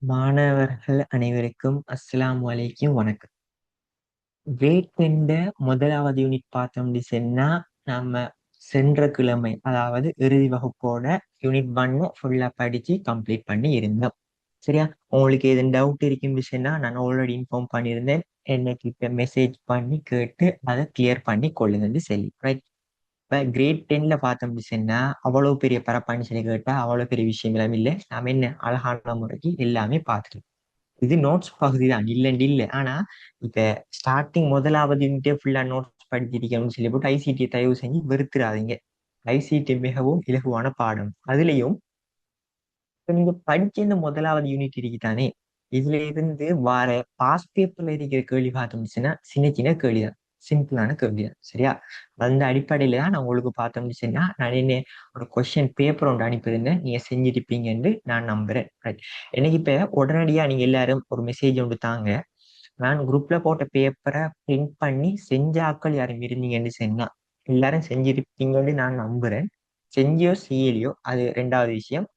மாணவர்கள் அனைவருக்கும் அஸ்ஸலாமு அலைக்கும் வணக்கம். கிரேட் 10 முதலாவது யூனிட் பார்த்தோம்னு சொன்னா நம்ம சென்ற கிழமை அதாவது இறுதி வகுப்போட யூனிட் 1 ஃபுல்லா படிச்சு கம்ப்ளீட் பண்ணி இருந்தோம். சரியா? உங்களுக்கு எதுவும் டவுட் இருக்குன்னு சொன்னா நான் ஆல்ரெடி இன்ஃபார்ம் பண்ணியிருந்தேன். என்னைக்கு இப்ப மெசேஜ் பண்ணி கேட்டு அதை கிளியர் பண்ணி கொள்ளுங்கன்னு சொல்லி ரைட். இப்ப கிரேட் 10ல பார்த்தோம்னு சொன்னா அவ்வளவு பெரிய பரப்பான்னு சொல்லி கேட்டா அவ்வளவு பெரிய விஷயம் எல்லாம் இல்லை. நாம என்ன அழகான முறைக்கு எல்லாமே பார்த்துருக்கோம். இது நோட்ஸ் பகுதி தான் இல்லைன்னு இல்லை. ஆனா இப்ப ஸ்டார்டிங் முதலாவது யூனிட்டே ஃபுல்லா நோட்ஸ் படிச்சிருக்கணும்னு சொல்லி போட்டு ஐசிடி தயவு செஞ்சு வெறுத்துறாதீங்க. ஐசிடி மிகவும் இலகுவான பாடம். அதுலயும் இப்ப நீங்க படிச்ச இந்த முதலாவது யூனிட் இருக்குதானே, இதுல இருந்து வார பாஸ் பேப்பர்ல இருக்கிற கேள்வி பார்த்தோம்னுச்சுன்னா சின்ன சின்ன கேள்வி தான், சிம்பிளான கேள்வி தான். சரியா? அந்த அடிப்படையில தான் நான் உங்களுக்கு பார்த்தோம்னுச்சுன்னா நான் என்ன ஒரு கொஸ்டின் பேப்பர் ஒன்று அனுப்பியிருந்தேன், நீங்க செஞ்சிருப்பீங்கன்னு நான் நம்புறேன். ரைட். எனக்கு இப்ப உடனடியா நீங்க எல்லாரும் ஒரு மெசேஜ் ஒன்று தாங்க. நான் குரூப்ல போட்ட பேப்பரை பிரிண்ட் பண்ணி செஞ்ச ஆட்கள் யாரும் இருந்தீங்கன்னு சொன்னா எல்லாரும் செஞ்சிருப்பீங்கன்னு நான் நம்புறேன். செஞ்சியோ செய்யலையோ அது ரெண்டாவது விஷயம்.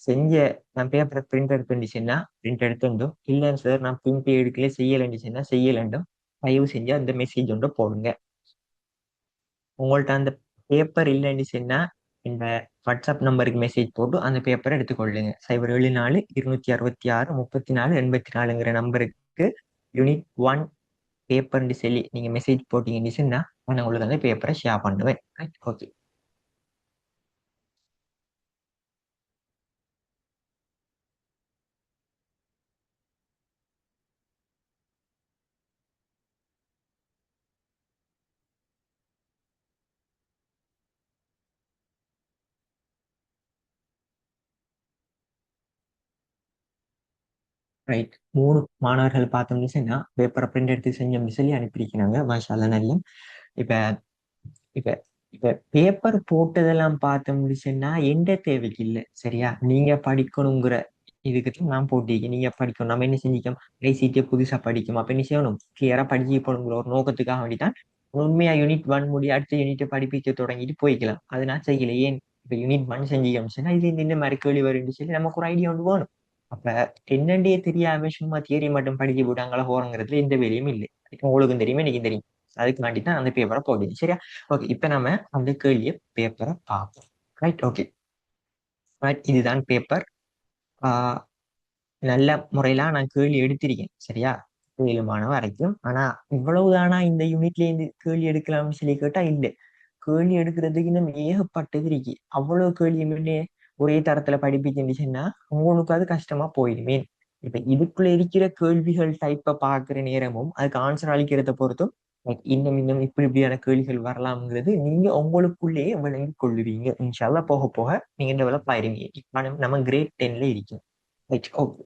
செஞ்ச நான் பேப்பரை பிரிண்ட் எடுத்துச்சுன்னா பிரிண்ட் எடுத்துட்டும், இல்லைன்னு சார் நான் பிரிண்ட் எடுக்கல செய்யலைன்னு செய்யலண்டும் தயவு செஞ்சு அந்த மெசேஜ் ஒன்று போடுங்க. உங்கள்ட்ட அந்த பேப்பர் இல்லைன்னு சொன்னா இந்த வாட்ஸ்அப் நம்பருக்கு மெசேஜ் போட்டு அந்த பேப்பரை எடுத்துக்கொள்ளுங்க. 074 66 34 84 நம்பருக்கு யூனிட் 1 பேப்பர்னு சொல்லி நீங்க மெசேஜ் போட்டீங்கன்னு சொன்னா நான் உங்களுக்கு அந்த பேப்பரை ஷேர் பண்ணுவேன். ஓகே. ரைட். 3 மாணவர்கள் பார்த்தோம்னு சொன்னா பேப்பரை பிரிண்ட் எடுத்து செஞ்சோம்னு சொல்லி அனுப்பியிருக்கிறாங்க. மாஷால்லா நல்ல. இப்ப இப்ப இப்ப பேப்பர் போட்டதெல்லாம் பார்த்தோம்னு சொன்னா எந்த தேவைக்கு இல்லை. சரியா? நீங்க படிக்கணுங்கிற இதுக்கு நான் போட்டிருக்கேன். நீங்க படிக்கணும், நம்ம என்ன செஞ்சிக்கோம், ஐசிடியை புதுசா படிக்கும், அப்ப என்ன செய்யணும், கிளியரா படிச்சு போகணுங்கிற ஒரு நோக்கத்துக்காக வேண்டிதான் உண்மையா யூனிட் 1 முடி அடுத்த யூனிட்டை படிப்பிக்க தொடங்கிட்டு போய்க்கலாம். அது நான் செய்யல. ஏன்? இப்ப யூனிட் 1 செஞ்சீங்கன்னா இது இந்த மாதிரி கேள்வி வரும்னு சொல்லி நமக்கு ஒரு ஐடியா ஒன்று வேணும். அப்ப என்னண்டே தெரியாம சும்மா தியரி மட்டும் படிக்க போட்டாங்களா போறங்கிறதுல எந்த வேலையும் இல்லை. உங்களுக்கும் தெரியுமே, எனக்கு தெரியும். அதுக்கு வேண்டி தான் அந்த பேப்பரை போடுது. சரியா? ஓகே. இப்ப நம்ம அந்த கேள்வியை பேப்பரை பார்ப்போம். ரைட். ஓகே. ரைட். இதுதான் பேப்பர். ஆஹ் நல்ல முறையில நான் கேள்வி எடுத்திருக்கேன். சரியா? 7 வரைக்கும். ஆனா இவ்வளவுதானா இந்த யூனிட்ல இருந்து கேள்வி எடுக்கலாம்னு சொல்லி கேட்டா இல்லை. கேள்வி எடுக்கிறதுக்கு இன்னும் ஏகப்பட்டது இருக்கு. அவ்வளவு கேள்வியுமே ஒரே தரத்துல படிப்பிச்சுன்னா உங்களுக்கு அது கஷ்டமா போயிடுமே. இப்ப இதுக்குள்ள இருக்கிற கேள்விகள் டைப்பை பார்க்கிற நேரமும் அதுக்கு ஆன்சர் அளிக்கிறத பொறுத்தும் இன்னும் இன்னும் இப்படி இப்படியான கேள்விகள் வரலாம்ங்கிறது நீங்க உங்களுக்குள்ளேயே விளங்கி கொள்ளுவீங்க. இன்ஷால்லா போக போக நீங்க டெவலப் ஆயிருவீங்க. இப்ப நம்ம கிரேட் 10ல இருக்கோம். ரைட். ஓகே.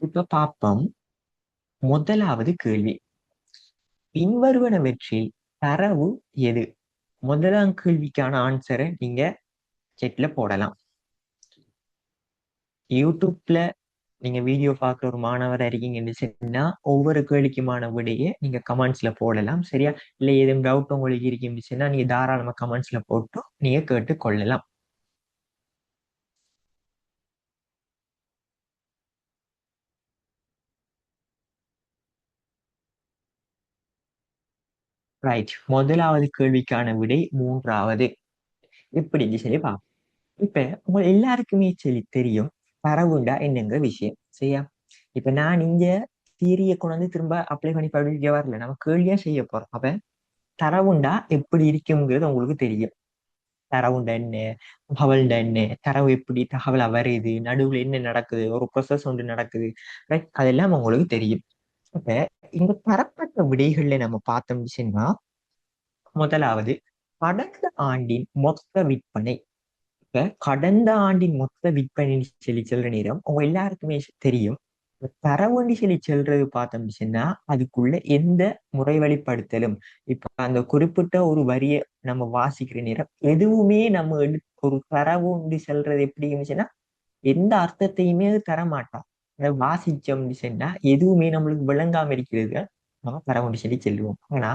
இப்ப பார்ப்போம். முதலாவது கேள்வி. பின்வருவனவற்றில் தரவு எது? முதலாம் கேள்விக்கான ஆன்சரை நீங்க செட்ல போடலாம். யூடியூப்ல நீங்க வீடியோ பார்க்குற ஒரு மாணவரா இருக்கீங்கன்னு சொன்னா ஒவ்வொரு கேள்விக்குமான விடையை நீங்க கமெண்ட்ஸ்ல போடலாம். சரியா? இல்ல ஏதும் டவுட் உங்களுக்கு இருக்குன்னு சொன்னா நீங்க தாராளமா கமெண்ட்ஸ்ல போட்டு நீங்க கேட்டு கொள்ளலாம். ரைட். முதலாவது கேள்விக்கான விடை மூன்றாவது. எப்படின்னு சொல்லி பார்ப்போம். இப்ப உங்க எல்லாருக்குமே சொல்லி தெரியும் தரவுண்டா என்னங்கிற விஷயம். சரியா? இப்ப நான் இங்க தியரியை கொண்டு வந்து திரும்ப அப்ளை பண்ணி படிக்க வரல, நம்ம கேள்வியா செய்ய போறோம். அப்ப தரவுண்டா எப்படி இருக்குங்கிறது உங்களுக்கு தெரியும். தரவுண்டா என்ன, தகவல்டா என்ன, தரவு எப்படி தகவலா வருது, நடுவுல என்ன நடக்குது, ஒரு ப்ரொசஸ் ஒன்று நடக்குது. ரைட். அதெல்லாம் உங்களுக்கு தெரியும். அப்ப இந்த தரப்பட்ட விடைகள்ல நம்ம பார்த்தோம்னா முதலாவது கடந்த ஆண்டின் மொத்த விற்பனை. இப்ப கடந்த ஆண்டின் மொத்த விற்பனை சொல்லி செல்ற நேரம் உங்க எல்லாருக்குமே தெரியும். இப்ப தரவண்டி சொல்லி செல்றது பார்த்தோம்னா அதுக்குள்ள எந்த முறை வழிப்படுத்தலும், இப்ப அந்த குறிப்பிட்ட ஒரு வரியை நம்ம வாசிக்கிற நேரம் எதுவுமே நம்ம ஒரு தரவுண்டி செல்றது எப்படி இருந்துச்சுன்னா எந்த அர்த்தத்தையுமே அது தர மாட்டான். அதை வாசிச்சோம்னு சொன்னா எதுவுமே நம்மளுக்கு விளங்காம இருக்கிறது நம்ம தரவுண்டி சொல்லி செல்லுவோம். ஆனா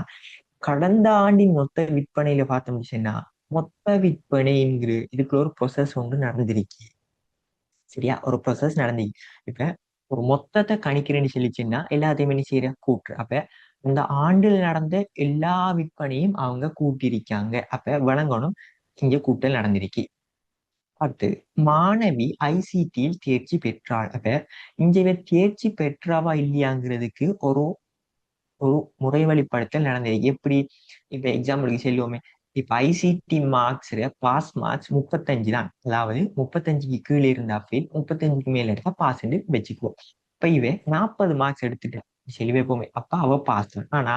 கடந்த ஆண்டின் மொத்த விற்பனையில பார்த்தோம்னு சொன்னா மொத்த விற்பனை என்கிற இதுக்குள்ள ஒரு ப்ரொசஸ் ஒன்று நடந்திருக்கு. சரியா? ஒரு ப்ரொசஸ் நடந்து இப்ப ஒரு மொத்தத்தை கணிக்கிறேன்னு சொல்லிச்சுன்னா எல்லாத்தையுமே என்ன செய்யற கூட்டுற. அப்ப இந்த ஆண்டில் நடந்த எல்லா விற்பனையும் அவங்க கூட்டியிருக்காங்க. அப்ப விளங்கணும் இங்க கூட்டல் நடந்திருக்கு. அடுத்து மாணவி ஐசிடியில் தேர்ச்சி பெற்றாள். அப்ப இங்க இவ தேர்ச்சி பெற்றாவா இல்லையாங்கிறதுக்கு ஒரு ஒரு முறை வழிப்படுத்தல் நடந்திருக்கு. எப்படி? இப்ப எக்ஸாம்பிளுக்கு சொல்லுவோமே, இப்ப ஐசிடி மார்க்ஸ் பாஸ் மார்க்ஸ் 35 தான். அதாவது 35க்கு கீழே இருந்தா ஃபெயில், 35க்கு மேல எடுத்தா பாஸ் வச்சுக்குவோம். இப்ப இவ 40 மார்க்ஸ் எடுத்துட்டா சொல்லி வைப்போமே, அப்ப அவ பாஸ் தான். ஆனா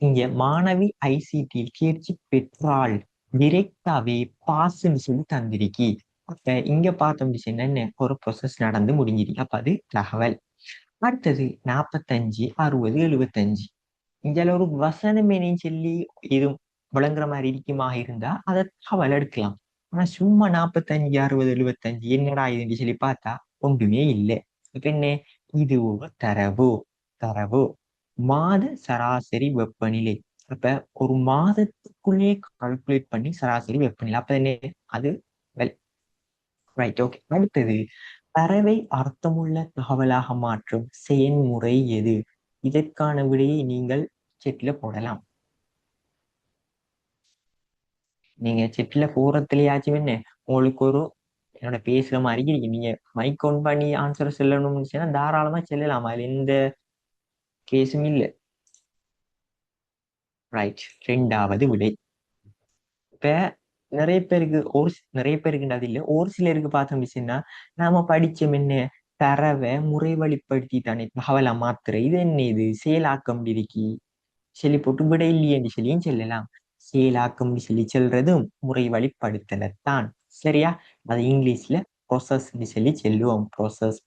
இங்க மாணவி ஐசிடியில் தேர்ச்சி பெற்றாள், டிரெக்டாவே பாஸ்ன்னு சொல்லி தந்திருக்கி. அப்ப இங்க பார்த்தோம் என்ன ஒரு ப்ரொசஸ் நடந்து முடிஞ்சிருக்கு. அப்ப அது தகவல். அடுத்தது 45, 60, 75. இதில் ஒரு வசனமேனு சொல்லி இது விளங்குற மாதிரி இருக்குமா இருந்தா அதை தகவல் எடுக்கலாம். ஆனா சும்மா 45, 60, 75 என்னடா இதுன்னு சொல்லி பார்த்தா ஒன்றுமே இல்லை. இப்ப என்ன? இது ஒரு தரவு மாத சராசரி வெப்பநிலை. அப்ப ஒரு மாதத்துக்குள்ளே கால்குலேட் பண்ணி சராசரி வெப்பநிலை. அப்ப என்ன? அது ரைட். ஓகே. அடுத்தது தரவை அர்த்தமுள்ள தகவலாக மாற்றும் செயல்முறை எது? இதற்கான விடையை நீங்கள் செட்ல போடலாம். நீங்க செட்ல போறதுலயாச்சும் என்ன உங்களுக்கு ஒரு என்னோட பேசுற மாதிரி இருக்கு. நீங்க மைக் ஆன் பண்ணி ஆன்சர் சொல்லணும்னு சொன்னா தாராளமா செல்லலாம். அதுல எந்த கேஸும் இல்லை. ரைட். இரண்டாவது விடை. இப்ப நிறைய பேருக்கு அது இல்லை, ஒரு சிலருக்கு பார்த்தோம் அப்படின்னா நாம படிச்சோம் என்ன, தரவை முறை வழிப்படுத்தி தானே தகவலா மாத்துற. இது என்ன? இது செயலாக்கம் இருக்கி சொல்லி போட்டு விட இல்லையென்று சொல்லியும் சொல்லலாம். செயலாக்கம் சொல்லி சொல்றதும் முறை வழிப்படுத்தலைத்தான். சரியா? அது இங்கிலீஷ்ல ப்ரொசஸ் சொல்லி சொல்லுவோம்.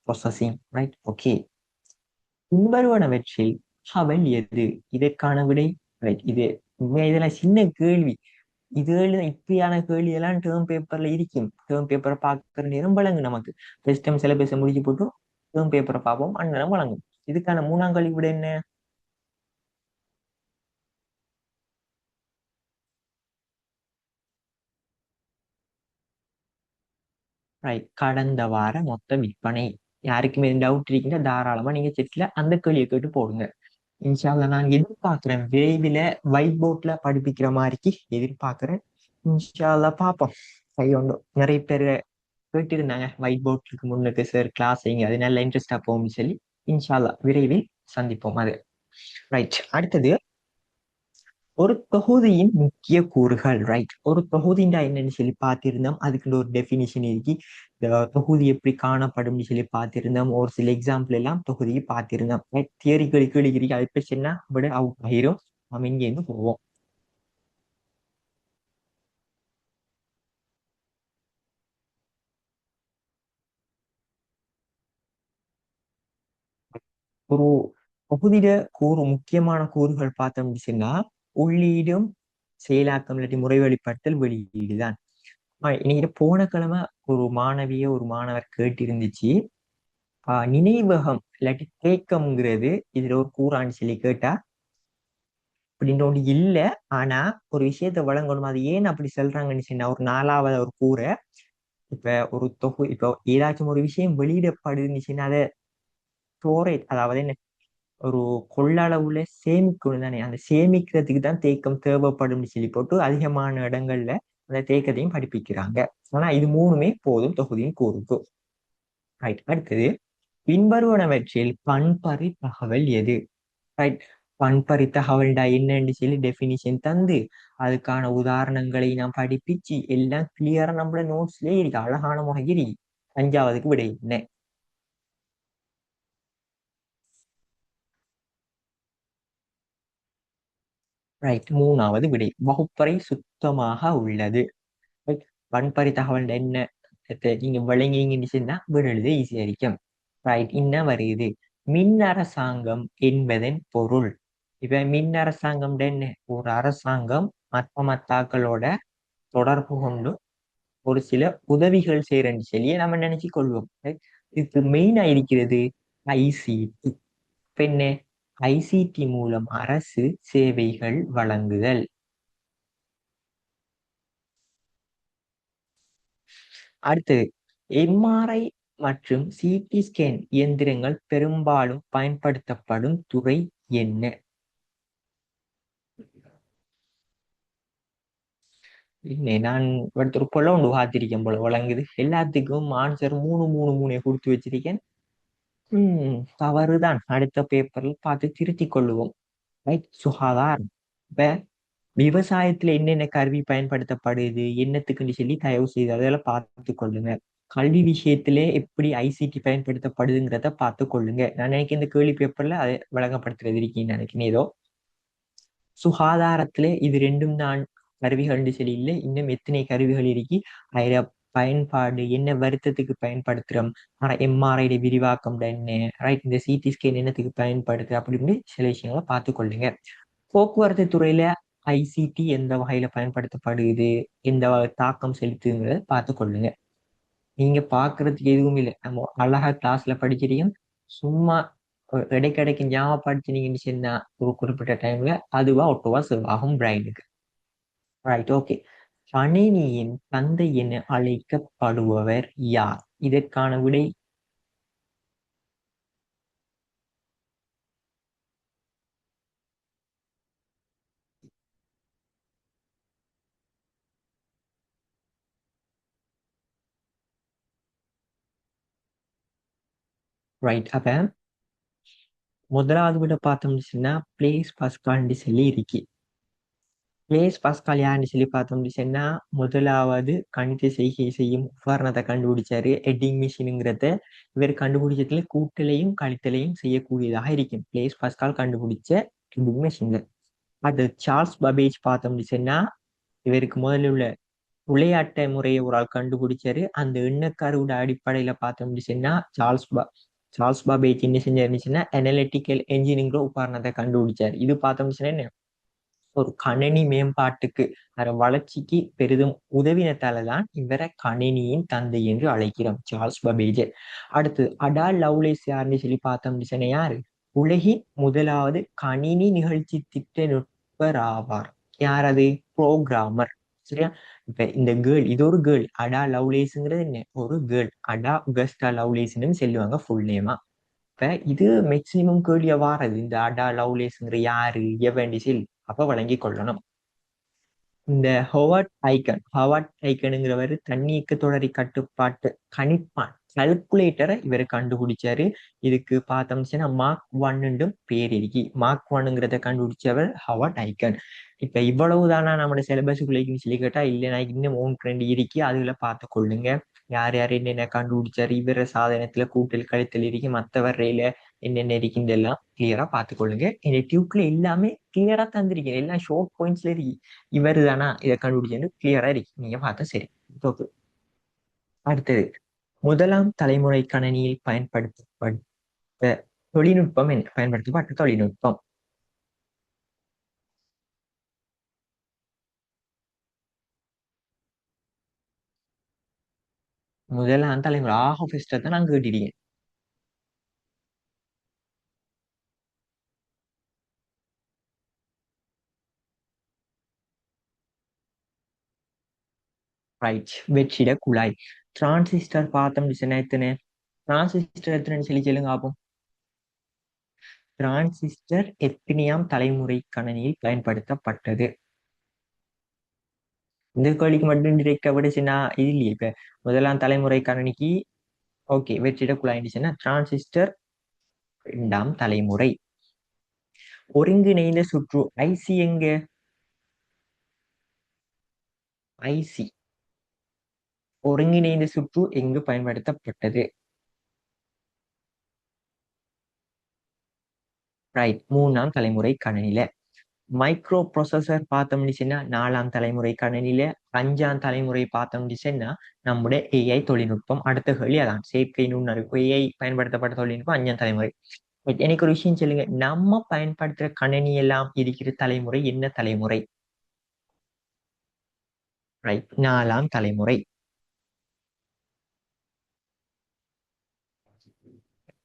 ப்ரொசஸிங். ரைட். ஓகே. பின்வருவனவற்றில் அவள் எது? இதற்கான விடை ரைட். இதெல்லாம் சின்ன கேள்வி. இது இப்படியான கேள்வி எல்லாம் டேர்ம் பேப்பர்ல இருக்கும். டேர்ம் பேப்பரை பார்க்கற நேரம் வழங்கும் நமக்கு. ஃபர்ஸ்ட் டைம் சிலபஸை முடிச்சு போட்டு டேர்ம் பேப்பரை பார்ப்போம், அந்நேரம் வழங்கும். இதுக்கான மூணாம் கேள்வி விட என்ன? ரைட். கடந்த வார மொத்த விற்பனை. யாருக்குமே டவுட் இருக்குன்னா தாராளமா நீங்க செட்ல அந்த கேள்வியை கேட்டு போடுங்க. இன்ஷால்லா நான் எதிர்பார்க்கிறேன், விரைவில் ஒயிட் போர்ட்ல படிப்பிக்கிற மாதிரிக்கு எதிர்பார்க்கிறேன். இன்ஷால்லா பார்ப்போம். கையோண்டு நிறைய பேர் கேட்டிருந்தாங்க ஒயிட் போர்டுக்கு முன்னுக்கு சார் கிளாஸ் வைங்க, அது நல்ல இன்ட்ரெஸ்டா போகும்னு சொல்லி. இன்ஷால்லா விரைவில் சந்திப்போம். அது ரைட். அடுத்தது ஒரு தொகுதியின் முக்கிய கூறுகள். ரைட். ஒரு தொகுதிண்டா என்னன்னு சொல்லி பார்த்திருந்தோம். அதுக்கு ஒரு டெபினிஷன் இருக்கு. இந்த தொகுதி எப்படி காணப்படும் சொல்லி பார்த்திருந்தோம். ஒரு சில எக்ஸாம்பிள் எல்லாம் தொகுதியை பார்த்திருந்தோம். தியரிக்கல் கேள்வி அது பிரச்சனை விட அவுட் ஆயிரும். நம்ம இங்க இருந்து போவோம். ஒரு தொகுதியில முக்கியமான கூறுகள் பார்த்தோம்னு சொன்னா உள்ளீடும் செயலாக்கம் இல்லாட்டி முறை வழிப்படுத்தல் வெளியீடு தான். இன்னைக்கு போன கிழமை ஒரு மாணவிய ஒரு மாணவர் கேட்டு இருந்துச்சு. நினைவகம் இல்லாட்டி தேக்கம்ங்கிறது இதுல ஒரு கூறான்னு சொல்லி கேட்டா அப்படின்ற ஒன்று இல்லை. ஆனா ஒரு விஷயத்த வழங்கணும். அது ஏன் அப்படி சொல்றாங்கன்னு சொன்னா ஒரு நாலாவது ஒரு கூரை. இப்ப ஒரு இப்ப ஏதாச்சும் ஒரு விஷயம் வெளியிடப்படுதுன்னு அதை ஸ்டோரேஜ், அதாவது என்ன, ஒரு கொள்ளளவுல சேமிக்கணும் தானே. அந்த சேமிக்கிறதுக்கு தான் தேக்கம் தேவைப்படும் சொல்லி போட்டு அதிகமான இடங்கள்ல அந்த தேக்கத்தையும் படிப்பிக்கிறாங்க. ஆனா இது மூணுமே போதும் தொகுதியின் கூறுக்கு. ரைட். அடுத்தது பின்வருவனவற்றில் பண்பறி தகவல் எது? ரைட். பண்பறி தகவல்டா என்னன்னு சொல்லி டெபினிஷன் தந்து அதுக்கான உதாரணங்களை நாம் படிப்பிச்சு எல்லாம் கிளியரா நம்மள நோட்ஸ்லயே இருக்கு, அழகான முறையில் இருக்கு. அஞ்சாவதுக்கு விடை என்ன? ரைட். மூணாவது விடை வகுப்பறை சுத்தமாக உள்ளது. ரைட். பண்பறி தகவல் என்ன? நீங்க விளங்கிங்கன்னு சொன்னா விட எழுத ஈஸியா இருக்கும். ரைட். இன்னும் வருது மின் அரசாங்கம் என்பதன் பொருள். இப்ப மின் அரசாங்கம் என்ன? ஒரு அரசாங்கம் மத்த மத்தாக்களோட தொடர்பு கொண்டு ஒரு சில உதவிகள் செய்யறன்னு சொல்லி நம்ம நினைச்சு கொள்வோம். Right? இதுக்கு மெயினா இருக்கிறது ஐசிடி. என்ன? ஐசிடி மூலம் அரசு சேவைகள் வழங்குதல். அடுத்தது எம்ஆர்ஐ மற்றும் சிடி ஸ்கேன் இயந்திரங்கள் பெரும்பாலும் பயன்படுத்தப்படும் துறை என்ன? இல்லை, நான் ஒருத்தர் போல ஒன்று பார்த்திருக்கேன் போல வழங்குது. எல்லாத்துக்கும் ஆன்சர் மூணு மூணு மூணை கொடுத்து வச்சிருக்கேன். தவறுதான். அடுத்த பேப்பரில் பார்த்து திருத்திக் கொள்ளுவோம். ரைட், சுகாதாரம். இப்ப விவசாயத்துல என்னென்ன கருவி பயன்படுத்தப்படுது என்னத்துக்குன்னு சொல்லி தயவு செய்து அதெல்லாம் பார்த்து கொள்ளுங்க. கல்வி விஷயத்திலே எப்படி ஐசிடி பயன்படுத்தப்படுதுங்கிறத பார்த்து கொள்ளுங்க. நான் நினைக்கிறேன் இந்த கேள்வி பேப்பர்ல அதை விளங்கப்படுத்துறது இருக்கீங்கன்னு நினைக்கிறேன். ஏதோ சுகாதாரத்திலே இது ரெண்டும் தான் கருவிகள்னு சொல்லி இல்லை, இன்னும் எத்தனை கருவிகள் இருக்கி அதுல பயன்பாடு என்ன வருத்தத்துக்கு பயன்படுத்துறோம், ஆனா எம்ஆர்ஐட விரிவாக்கம் என்ன, ரைட், இந்த சிடி ஸ்கேன் என்னத்துக்கு பயன்படுத்து அப்படின்னு சில விஷயங்களை பார்த்து கொள்ளுங்க. போக்குவரத்து துறையில ஐசிடி எந்த வகையில பயன்படுத்தப்படுது, எந்த வகை தாக்கம் செலுத்துங்கிறத பார்த்து கொள்ளுங்க. நீங்க பாக்குறதுக்கு எதுவும் இல்லை, நம்ம அழகா கிளாஸ்ல படிக்கிறீங்க, சும்மா இடைக்கிடைக்கு ஞாபகப்படுத்தினீங்கன்னு சொன்னா ஒரு குறிப்பிட்ட டைம்ல அதுவா ஒட்டுவா ஆகும் பிரைனுக்கு. Right, okay. கணினியின் தந்தை என அழைக்கப்படுபவர் யார்? இதற்கான விடை ரைட். அப்ப முதலாவது விட பார்த்தோம்னு சொன்னா பிளேஸ் பாஸ்கால்னு சொல்லி இருக்கு. பிளேஸ் பாஸ்கால் யாருன்னு சொல்லி பார்த்தோம்னு சொன்னா முதலாவது கணித செய்கை செய்யும் உபகரணத்தை கண்டுபிடிச்சாரு, எட்டிங் மிஷினுங்கிறத. இவர் கண்டுபிடிச்சதுல கூட்டலையும் கழித்தலையும் செய்யக்கூடியதாக இருக்கும் பிளேஸ் பாஸ்கால் கண்டுபிடிச்ச எட்டிங் மிஷின். அது சார்ல்ஸ் பபேஜ் பார்த்தோம்னு சொன்னா இவருக்கு முதல்ல உள்ள விளையாட்டு முறையை ஒரு ஆள் கண்டுபிடிச்சாரு. அந்த எண்ணக்கருவோட அடிப்படையில பார்த்தோம்னு சொன்னா சார்ல்ஸ் பாபேஜ் என்ன செஞ்சாருச்சுன்னா அனலிட்டிக்கல் என்ஜினிங்கிற உபகரணத்தை கண்டுபிடிச்சாரு. இது பார்த்தோம்னு சொன்னா ஒரு கணினி மேம்பாட்டுக்கு வளர்ச்சிக்கு பெரிதும் உதவினத்தாலதான் இவரை கணினியின் தந்தை என்று அழைக்கிறோம், சார்ல்ஸ் பபேஜ். அடுத்து அடா லவ்லேஸ் யாருன்னு சொல்லி பார்த்தோம்னு சொன்னா யாரு? உலகின் முதலாவது கணினி நிகழ்ச்சி திட்ட நுட்பர் ஆவார். யார் அது? புரோகிராமர். சரியா? இப்ப இந்த கேர்ள், இது ஒரு கேர்ள். அடா லவ்லேஸ்ங்கிறது என்ன? ஒரு கேர்ள். அடா அகஸ்டா லவ்லேஸ்ன்னு சொல்லுவாங்க ஃபுல் நேமா. இப்ப இது மேக்சிமம் கேள்விய வாரது, இந்த அடா லவ்லேஸ்ங்கிற யாரு எவன்டிசில். அப்ப வழங்கி கொள்ளணும். இந்த ஹோவர்ட் ஐக்கனுங்கிறவர் தன்னியக்க தொடரி கட்டுப்பாட்டு கணிப்பான் கல்குலேட்டரை இவர் கண்டுபிடிச்சாரு. இதுக்கு பார்த்தோம்னா மார்க் 1 பேர் இருக்கு. மார்க் 1ங்கிறத கண்டுபிடிச்சவர் ஹோவர்ட் ஐக்கன். இப்ப இவ்வளவுதானா நம்ம சிலபஸுக்குள்ளேன்னு சொல்லி கேட்டா இல்லை, நான் இன்னும் 1 2 இருக்கு, அதுல பார்த்து கொள்ளுங்க. யார் யார் என்னென்ன கண்டுபிடிச்சாரு, இவர சாதனத்துல கூட்டல் கழித்தல் இருக்கு, மற்றவர் ரயில என்னென்ன இருக்குன்னு எல்லாம் கிளியரா பார்த்துக்கொள்ளுங்க. இந்த டியூப்ல எல்லாமே கிளியரா தந்திருக்கேன், எல்லாம் ஷார்ட் பாயிண்ட்ஸ்ல இருக்கு. இவர் தானா இதை கண்டுபிடிச்சது கிளியரா இருக்கு, நீங்க பார்த்தா சரி. ஓகே. அடுத்தது முதலாம் தலைமுறை கணினியில் பயன்படுத்தப்பட்ட தொழில்நுட்பம் என்ன? பயன்படுத்தப்பட்ட தொழில்நுட்பம். முதலாம் தலைமுறை ஆக ஃபெஸ்ட்டை தான் நான் கேட்டிருக்கேன். ரைட், வெற்றிட குழாய். டிரான்சிஸ்டர் பார்த்தோம்னு சொன்னா எத்தனை? டிரான்சிஸ்டர் எத்தனைன்னு சொல்லி சொல்லுங்க ஆகும். டிரான்சிஸ்டர் எத்தனையாம் தலைமுறை கணினியில் பயன்படுத்தப்பட்டது? இந்த கேள்விக்கு மட்டும் டிரெக்டா விடுச்சுன்னா இது இல்லையே. இப்ப முதலாம் தலைமுறை கணினிக்கு ஓகே வெற்றிட குழாய்ச்சுன்னா டிரான்சிஸ்டர் 2ஆம் தலைமுறை. ஒருங்கிணைந்த சுற்று ஐசி எங்க? ஐசி ஒருங்கிணைந்த சுற்று எங்கு பயன்படுத்தப்பட்டது? ரைட், 3ஆம் தலைமுறை கணினில. மைக்ரோ ப்ரொசஸர் பார்த்தோம்னுச்சுன்னா 4ஆம் தலைமுறை கணினில. 5ஆம் தலைமுறை பார்த்தோம்னுச்சுன்னா நம்முடைய ஏஐ தொழில்நுட்பம். அடுத்த கேள்வி அதான், செயற்கை நுண்ணறிவு ஏஐ பயன்படுத்தப்பட்ட தொழில்நுட்பம் 5ஆம் தலைமுறை. எனக்கு ஒரு விஷயம் சொல்லுங்க, நம்ம பயன்படுத்துற கணினி எல்லாம் இருக்கிற தலைமுறை என்ன தலைமுறை? ரைட், 4ஆம் தலைமுறை.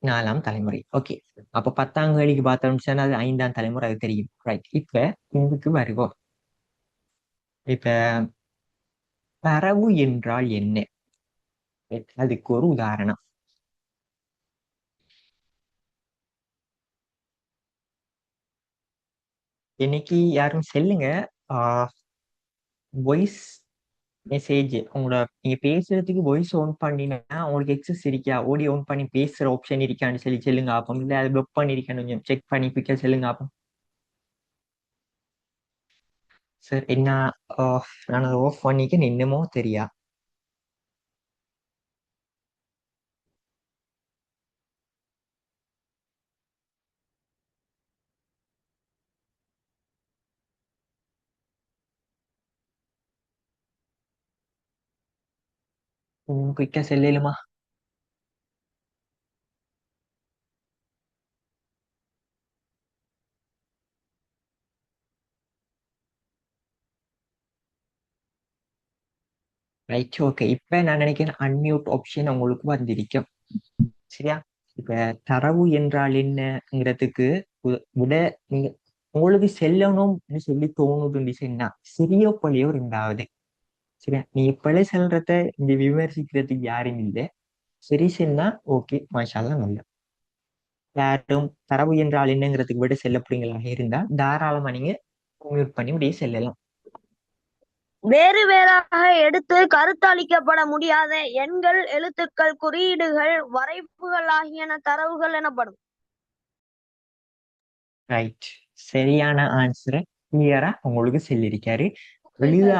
4ஆம் தலைமுறை. ஓகே. அப்ப 10ஆம் கேள்விக்கு பார்த்தோம்னா அது 5ஆம் தலைமுறை, அது தெரியும். ரைட், இப்ப இதுக்கு வருவோம். இப்ப தரவு என்றால் என்ன? அதுக்கு ஒரு உதாரணம். இன்னைக்கு யாரும் செல்லுங்க வாய்ஸ் மெசேஜ் உங்களோட நீங்க பேசுறதுக்கு வாய்ஸ் ஆன் பண்ணினா உங்களுக்கு எக்ஸஸ் இருக்கா, ஆடியோ ஆன் பண்ணி பேசுற ஆப்ஷன் இருக்கான்னு சொல்லி சொல்லுங்க ஆப்போம். இல்ல அது புக் பண்ணிருக்கேன் கொஞ்சம் செக் பண்ணி பிக்க சொல்லுங்க ஆப்போம். சார் என்ன நான் அதை ஆஃப் பண்ணிக்க என்னமோ தெரியா. குயிக்கா செல்லுமா. Right, okay. இப்ப நான் நினைக்கிறேன் அன்மியூட் ஆப்ஷன் உங்களுக்கு வந்திருக்கும். சரியா? இப்ப தரவு என்றால் என்னங்கிறதுக்கு விட நீங்க உங்களுக்கு செல்லணும்னு சொல்லி தோணுதுன்னு சொன்னா சரியோ பழியோ ரெண்டாவது. சரியா? நீ பிழை செல்றத இந்த விமர்சிக்கிறதுக்கு யாரும் இல்லை. சரி சொன்னா ஓகே, மாஷால்லா நல்ல. யாரும் தரவு என்றால் என்னங்கிறதுக்கு விட செல்லப்படுங்களாக இருந்தா தாராளமா நீங்க மியூட் பண்ணி அப்படியே செல்லலாம். வேறு வேறாக எடுத்து கருத்தளிக்கப்பட முடியாத எண்கள், எழுத்துக்கள், குறியீடுகள், வரைவுகள் ஆகியன தரவுகள் எனப்படும். ரைட், சரியான ஆன்சரை கிளியரா உங்களுக்கு சொல்லியிருக்காரு. எழுத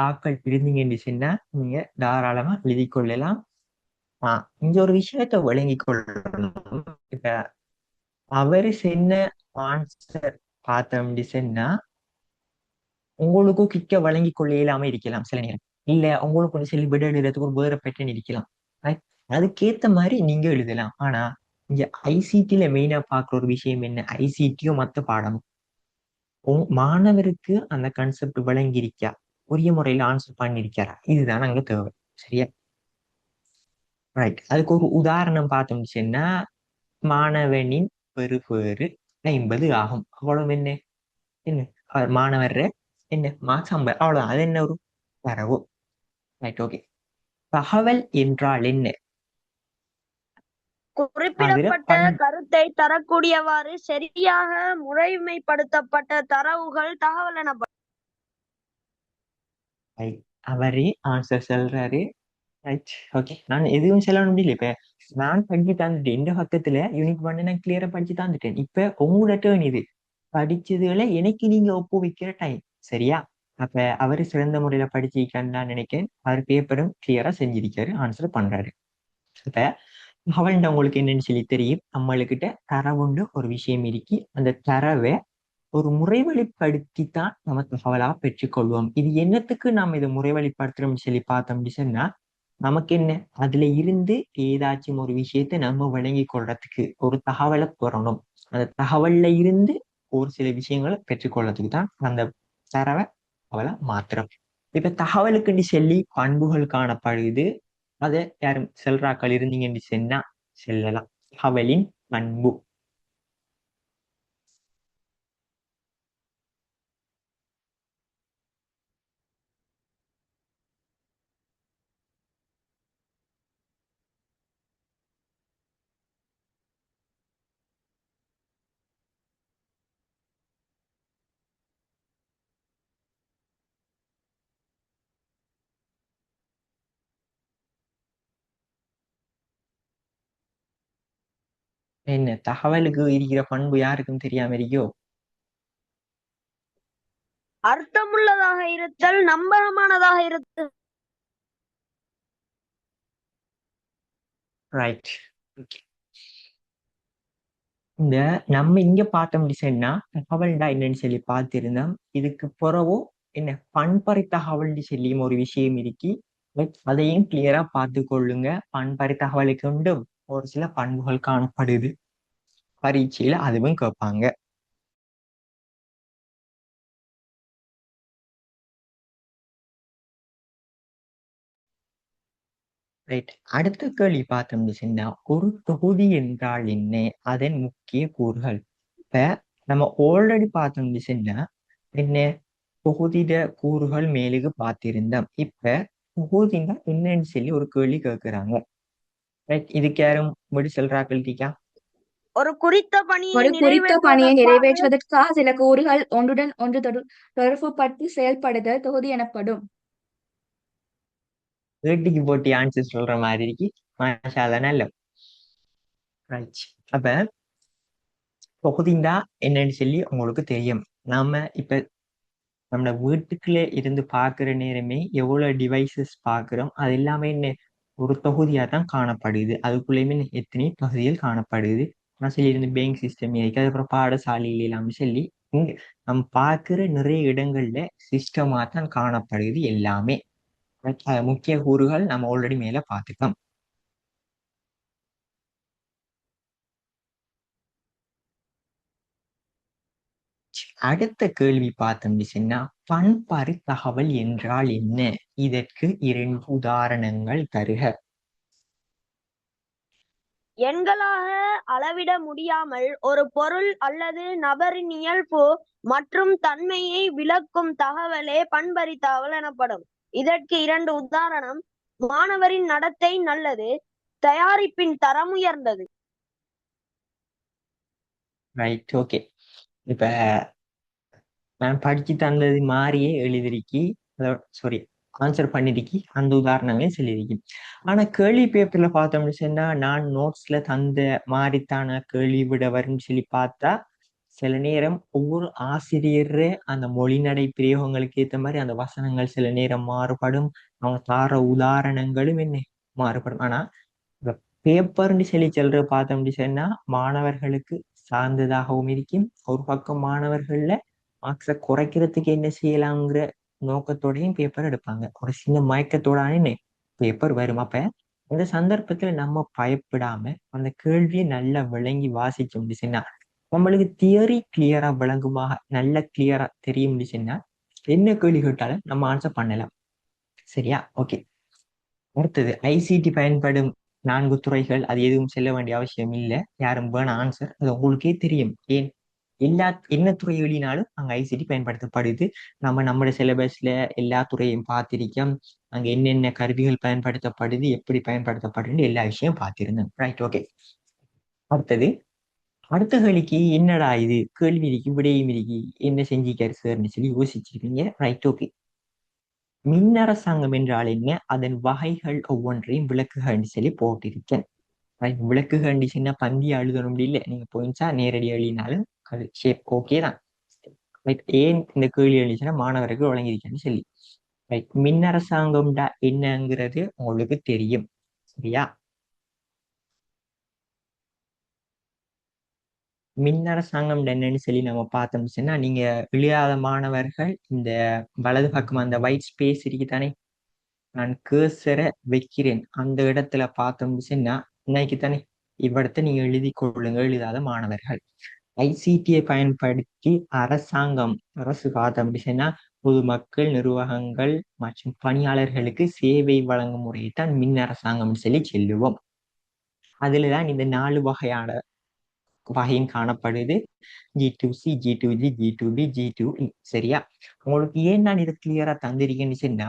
ஆக்கள் இருந்தீங்கன்னு சொன்னா நீங்க தாராளமா எழுதி கொள்ளலாம். இங்க ஒரு விஷயத்த விளங்கி கொள்ளணும். இப்ப அவரு சொன்ன ஆன்சர் பார்த்தோம்னு சொன்னா உங்களுக்கும் கிக்க வழங்கி கொள்ள இயலாம இருக்கலாம் சில நேரம். இல்ல உங்களுக்கு கொஞ்சம் சொல்லி விட எழுதுறதுக்கு ஒரு வேற பேட்டர்ன் இருக்கலாம். Right? அதுக்கேத்த மாதிரி நீங்க எழுதலாம். ஆனா இங்க ஐசிடில மெயினா பாக்குற ஒரு விஷயம் என்ன, ஐசிடியோ மத்த பாடமும் மாணவருக்கு அந்த கான்செப்ட் விளங்கியிருக்கா, உரிய முறையில ஆன்சர் பண்ணிருக்காரா, இதுதான் அங்க தேவை. சரியா? ரைட், அதுக்கு ஒரு உதாரணம் பார்த்தோம்னு சொன்னா மாணவனின் பெறுபேறு 50 ஆகும். அவ்வளவு என்ன என்ன மாணவர் என்ன மார்க்ஸ் 50, அவ்வளவுதான். அது என்ன ஒரு தரவு. Right, okay. தகவல் என்றால் என்ன? அதுல குறிப்பிடப்பட்ட கருத்தை தரக்கூடியவாறு சரியாக முறைமைப்படுத்தப்பட்ட தரவுகள் தகவல் எனப்படும். அவரே ஆன்சர் சொல்றாரு. Right, okay. நான் எதுவும் சொல்ல முடியல. இப்ப நான் படிச்சு தந்துட்டேன் இந்த பக்கத்துல யூனிட் 1 நான் கிளியரா படிச்சு தந்துட்டேன். இப்ப உங்களோட டேர்ன் இது. படிச்சதுல எனக்கு நீங்க ஒப்புவிக்கிற டைம். சரியா? அப்ப அவரு சிறந்த முறையில படிச்சிருக்கான்னு நான் நினைக்கிறேன். அவர் பேப்பரும் கிளியரா செஞ்சிருக்காரு, ஆன்சர் பண்றாரு. இப்ப அவன்கிட்ட உங்களுக்கு என்னன்னு சொல்லி தெரியும். நம்மளுக்கிட்ட தரவுண்டு ஒரு விஷயம் இருக்கு. அந்த தரவை ஒரு முறைவழிப்படுத்தித்தான் நம்ம தகவலா பெற்றுக்கொள்வோம். இது என்னத்துக்கு நாம் இதை முறைவழிப்படுத்துறோம்னு சொல்லி பார்த்தோம்னு சொன்னா நமக்கு என்ன, அதுல இருந்து ஏதாச்சும் ஒரு விஷயத்தை நம்ம வழங்கி கொள்றதுக்கு ஒரு தகவலை பெறணும். அந்த தகவல்ல இருந்து ஒரு சில விஷயங்களை பெற்றுக்கொள்றதுக்கு தான் அந்த தரவை தகவலை மாத்திரம். இப்ப தகவலுக்குன்னு சொல்லி பண்புகள் காணப்படுது. அதை யாரும் செல்றாக்கள் இருந்தீங்கன்னு சொன்னா செல்லலாம். தகவலின் பண்பு என்ன, தகவலுக்கு இருக்கிற பண்பு யாருக்கும் தெரியாம இருக்கோ? அர்த்தமுள்ளதாக இருத்தல், நம்பகமானதாக இருத்தல். ரைட், இந்த நம்ம இங்க பார்த்தோம் சொன்னா தகவல்டா என்னன்னு சொல்லி பார்த்திருந்தோம். இதுக்கு பிறவோ என்ன பண்பறை தகவல்னு சொல்லியும் ஒரு விஷயம் இருக்கு. அதையும் கிளியரா பார்த்து கொள்ளுங்க. பண்பறை தகவலை கொண்டும் ஒரு சில பண்புகள் காணப்படுது. பரீட்சையில அதுவும் கேட்பாங்க. ரைட், அடுத்த கேள்வி பார்த்தோம்னு சொன்னா ஒரு தொகுதி என்றால் என்ன, அதன் முக்கிய கூறுகள். இப்ப நம்ம ஆல்ரெடி பார்த்தோம்னு சொன்னா என்ன, தொகுதிட கூறுகள் மேலுக்கு பார்த்திருந்தோம். இப்ப தொகுதின்னா என்னன்னு சொல்லி ஒரு கேள்வி கேட்கிறாங்க. ரைட், இதுக்கு யாரும் முடி சொல்றாக்கள் டீக்கா? ஒரு குறித்த பணியை ஒரு குறித்த பணியை நிறைவேற்றுவதற்காக நிறைவேற்றுவதற்காக சில கூறுகள் ஒன்றுடன் ஒன்று தொடர்புபடுத்தி செயல்படுதல் தொகுதி எனப்படும். வேட்டிக்கு போட்டி ஆன்சர் சொல்ற மாதிரி இருக்கு. மாஷாஅல்லா, நல்ல. ரைட், அப்ப தொகுதிண்டா என்னன்னு சொல்லி உங்களுக்கு தெரியும். நாம இப்ப நம்ம வீட்டுக்குள்ள இருந்து பாக்குற நேரமே எவ்வளவு டிவைசஸ் பாக்குறோம், அது எல்லாமே என்ன ஒரு தொகுதியா தான் காணப்படுது. அதுக்குள்ளேயுமே எத்தனை பகுதிகள் காணப்படுது. நான் சொல்லியிருந்து பேங்க் சிஸ்டம் இருக்கு, அதுக்கப்புறம் பாடசாலையில எல்லாமே சொல்லி இங்க நம்ம பார்க்கிற நிறைய இடங்கள்ல சிஸ்டமா தான் காணப்படுது எல்லாமே. முக்கிய கூறுகள் நம்ம ஆல்ரெடி மேல பார்த்துட்டோம். அடுத்த கேள்வி பார்த்தோம்னு சொன்னா, பண்பறை தகவல் என்றால் என்ன? இதற்கு 2 உதாரணங்கள் தருக. எண்களாக அளவிட முடியாமல் ஒரு பொருள் அல்லது நபரின் இயல்பு மற்றும் தன்மையை விளக்கும் தகவலே பண்பறி தகவல் எனப்படும். இதற்கு 2 உதாரணம்: மாணவரின் நடத்தை நல்லது, தயாரிப்பின் தரம் உயர்ந்தது. Right, okay. இப்ப நான் படிச்சு தந்தது மாதிரியே எழுதிருக்கி, சாரி, ஆன்சர் பண்ணிருக்கி, அந்த உதாரணமே சொல்லியிருக்கி. ஆனா கேள்வி பேப்பர்ல பார்த்தோம்னு சொன்னா, நான் நோட்ஸ்ல தந்த மாதிரித்தான கேள்வி விட வரும்னு சொல்லி பார்த்தா, சில நேரம் ஒவ்வொரு ஆசிரியர் அந்த மொழிநடை பிரயோகங்களுக்கு ஏற்ற மாதிரி அந்த வசனங்கள் சில நேரம் மாறுபடும். அவங்க தார உதாரணங்களும் என்ன மாறுபடும். ஆனா இந்த பேப்பர்னு சொல்லி சொல்ற பார்த்தோம்னு சொன்னா, மாணவர்களுக்கு சார்ந்ததாகவும் இருக்கும். ஒரு பக்கம் மாணவர்கள்ல மார்க்ஸை குறைக்கிறதுக்கு என்ன செய்யலாம்ங்கிற நோக்கத்தோடையும் பேப்பர் எடுப்பாங்க. ஒரு சின்ன மயக்கத்தோடான பேப்பர் வரும். அப்ப இந்த சந்தர்ப்பத்துல நம்ம பயப்படாம அந்த கேள்வியை நல்லா விளங்கி வாசிச்சோம்னு சொன்னா, நம்மளுக்கு தியரி கிளியரா விளங்குமாக நல்ல கிளியரா தெரியும் சொன்னா, என்ன கேள்வி கேட்டாலும் நம்ம ஆன்சர் பண்ணலாம். சரியா? ஓகே. அடுத்தது ஐசிடி பயன்படும் 4 துறைகள். அது எதுவும் செல்ல வேண்டிய அவசியம் இல்லை. யாரும் வேணா ஆன்சர், அது உங்களுக்கே தெரியும். ஏன் என்ன துறை எழுதினாலும் அங்க ஐசிடி பயன்படுத்தப்படுது. நம்மளோட சிலபஸ்ல எல்லா துறையும் பார்த்திருக்கோம். அங்க என்னென்ன கருவிகள் பயன்படுத்தப்படுது, எப்படி பயன்படுத்தப்படுது, எல்லா விஷயம் பார்த்திருந்தேன். Right, okay. அடுத்த கேள்விக்கு என்னடா இது கேள்வி இருக்கு விடையும் இருக்கு, என்ன செஞ்சிக்காரு சார்னு சொல்லி யோசிச்சிருக்கீங்க. Right, okay. மின்னரசாங்கம் என்றால் என்ன? அதன் வகைகள் ஒவ்வொன்றையும் விளக்குகன்னு சொல்லி போட்டிருக்கேன். விளக்குகன்னு சொன்னா பந்தி எழுதணும் இல்லை, நீங்க போயிச்சா நேரடி எழுதினாலும் அது ஷேப் ஓகே தான். ரைட், ஏன் இந்த கேள்வி எழுதிச்சுன்னா மாணவர்கள் வழங்கியிருக்கேன்னு சொல்லி. ரைட், மின்னரசாங்கம்டா என்னங்கிறது உங்களுக்கு தெரியும். சரியா? மின்னரசாங்கம் என்னன்னு சொல்லி நம்ம பார்த்தோம்னு சொன்னா, நீங்க எழுதாத மாணவர்கள் இந்த வலது பக்கம் அந்த ஒயிட் ஸ்பேஸ் இருக்குதானே, நான் கேர்சரை வைக்கிறேன் அந்த இடத்துல பார்த்தோம்னு சொன்னா, இன்னைக்கு தானே இவ்விடத்தை நீங்க எழுதி கொள்ளுங்க எழுதாத மாணவர்கள். ஐசிடியை பயன்படுத்தி அரசு பார்த்தோம்னு சொன்னா, பொதுமக்கள், நிர்வாகங்கள் மற்றும் பணியாளர்களுக்கு சேவை வழங்கும் முறையை தான் மின் அரசாங்கம் சொல்லி சொல்லுவோம். அதுலதான் இந்த 4 வகையான வகையும் காணப்படுது. G2C, G2G, G2B, G2E. சரியா? உங்களுக்கு ஏன் நான் இதை கிளியரா தந்திருக்கேன்னு சொன்னா,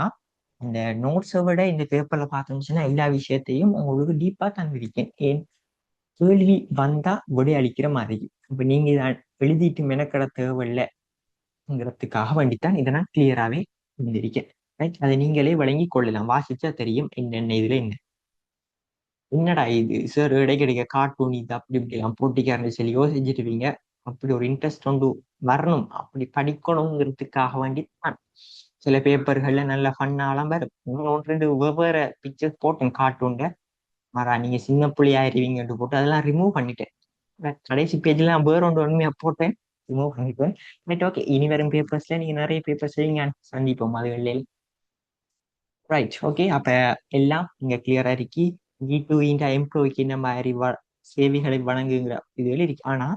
இந்த நோட்ஸை விட இந்த பேப்பர்ல பார்த்தோம்னா எல்லா விஷயத்தையும் உங்களுக்கு டீப்பா தந்திருக்கேன். ஏன் கேள்வி வந்தா விடை அளிக்கிற மாதிரி. இப்ப நீங்க இதை எழுதிட்டு மெனக்கட தேவையில்லைங்கிறதுக்காக வேண்டித்தான் இதை நான் கிளியராகவே தந்திருக்கேன். ரைட், அதை நீங்களே வழங்கி கொள்ளலாம். வாசிச்சா தெரியும் என்னென்ன இதுல என்னடா இது சார் இடைக்கிடைக்க கார்ட்டூன் இது அப்படி இப்படி எல்லாம் போட்டிக்காரன்னு சொல்லி யோசிச்சுட்டுவீங்க. அப்படி ஒரு இன்ட்ரெஸ்ட் கொண்டு வரணும், அப்படி படிக்கணுங்கிறதுக்காக வேண்டி தான் சில பேப்பர்கள்ல நல்ல ஃபன்னாலாம் வரும். 1-2 வெவ்வேறு பிக்சர்ஸ் போட்டேன் கார்ட்டூன்ல. மாறா நீங்க சின்ன பிள்ளையாயிருவீங்கன்னு போட்டு அதெல்லாம் ரிமூவ் பண்ணிட்டேன். கடைசி பேஜ்ல நான் வேற ஒன்று போட்டேன், ரிமூவ் பண்ணிட்டேன். Right, okay. இனி வரும் பேப்பர்ஸ்ல நீங்க நிறைய பேப்பர்ஸ் நீங்க சந்திப்போம் அதுகளில். Right, okay. அப்ப எல்லாம் இங்க கிளியரா இருக்கி. G2 எம்ப்ளாய்க்கு என்ன மாதிரி சேவைகளை வழங்குங்கிற இதுகள் இருக்கு. ஆனா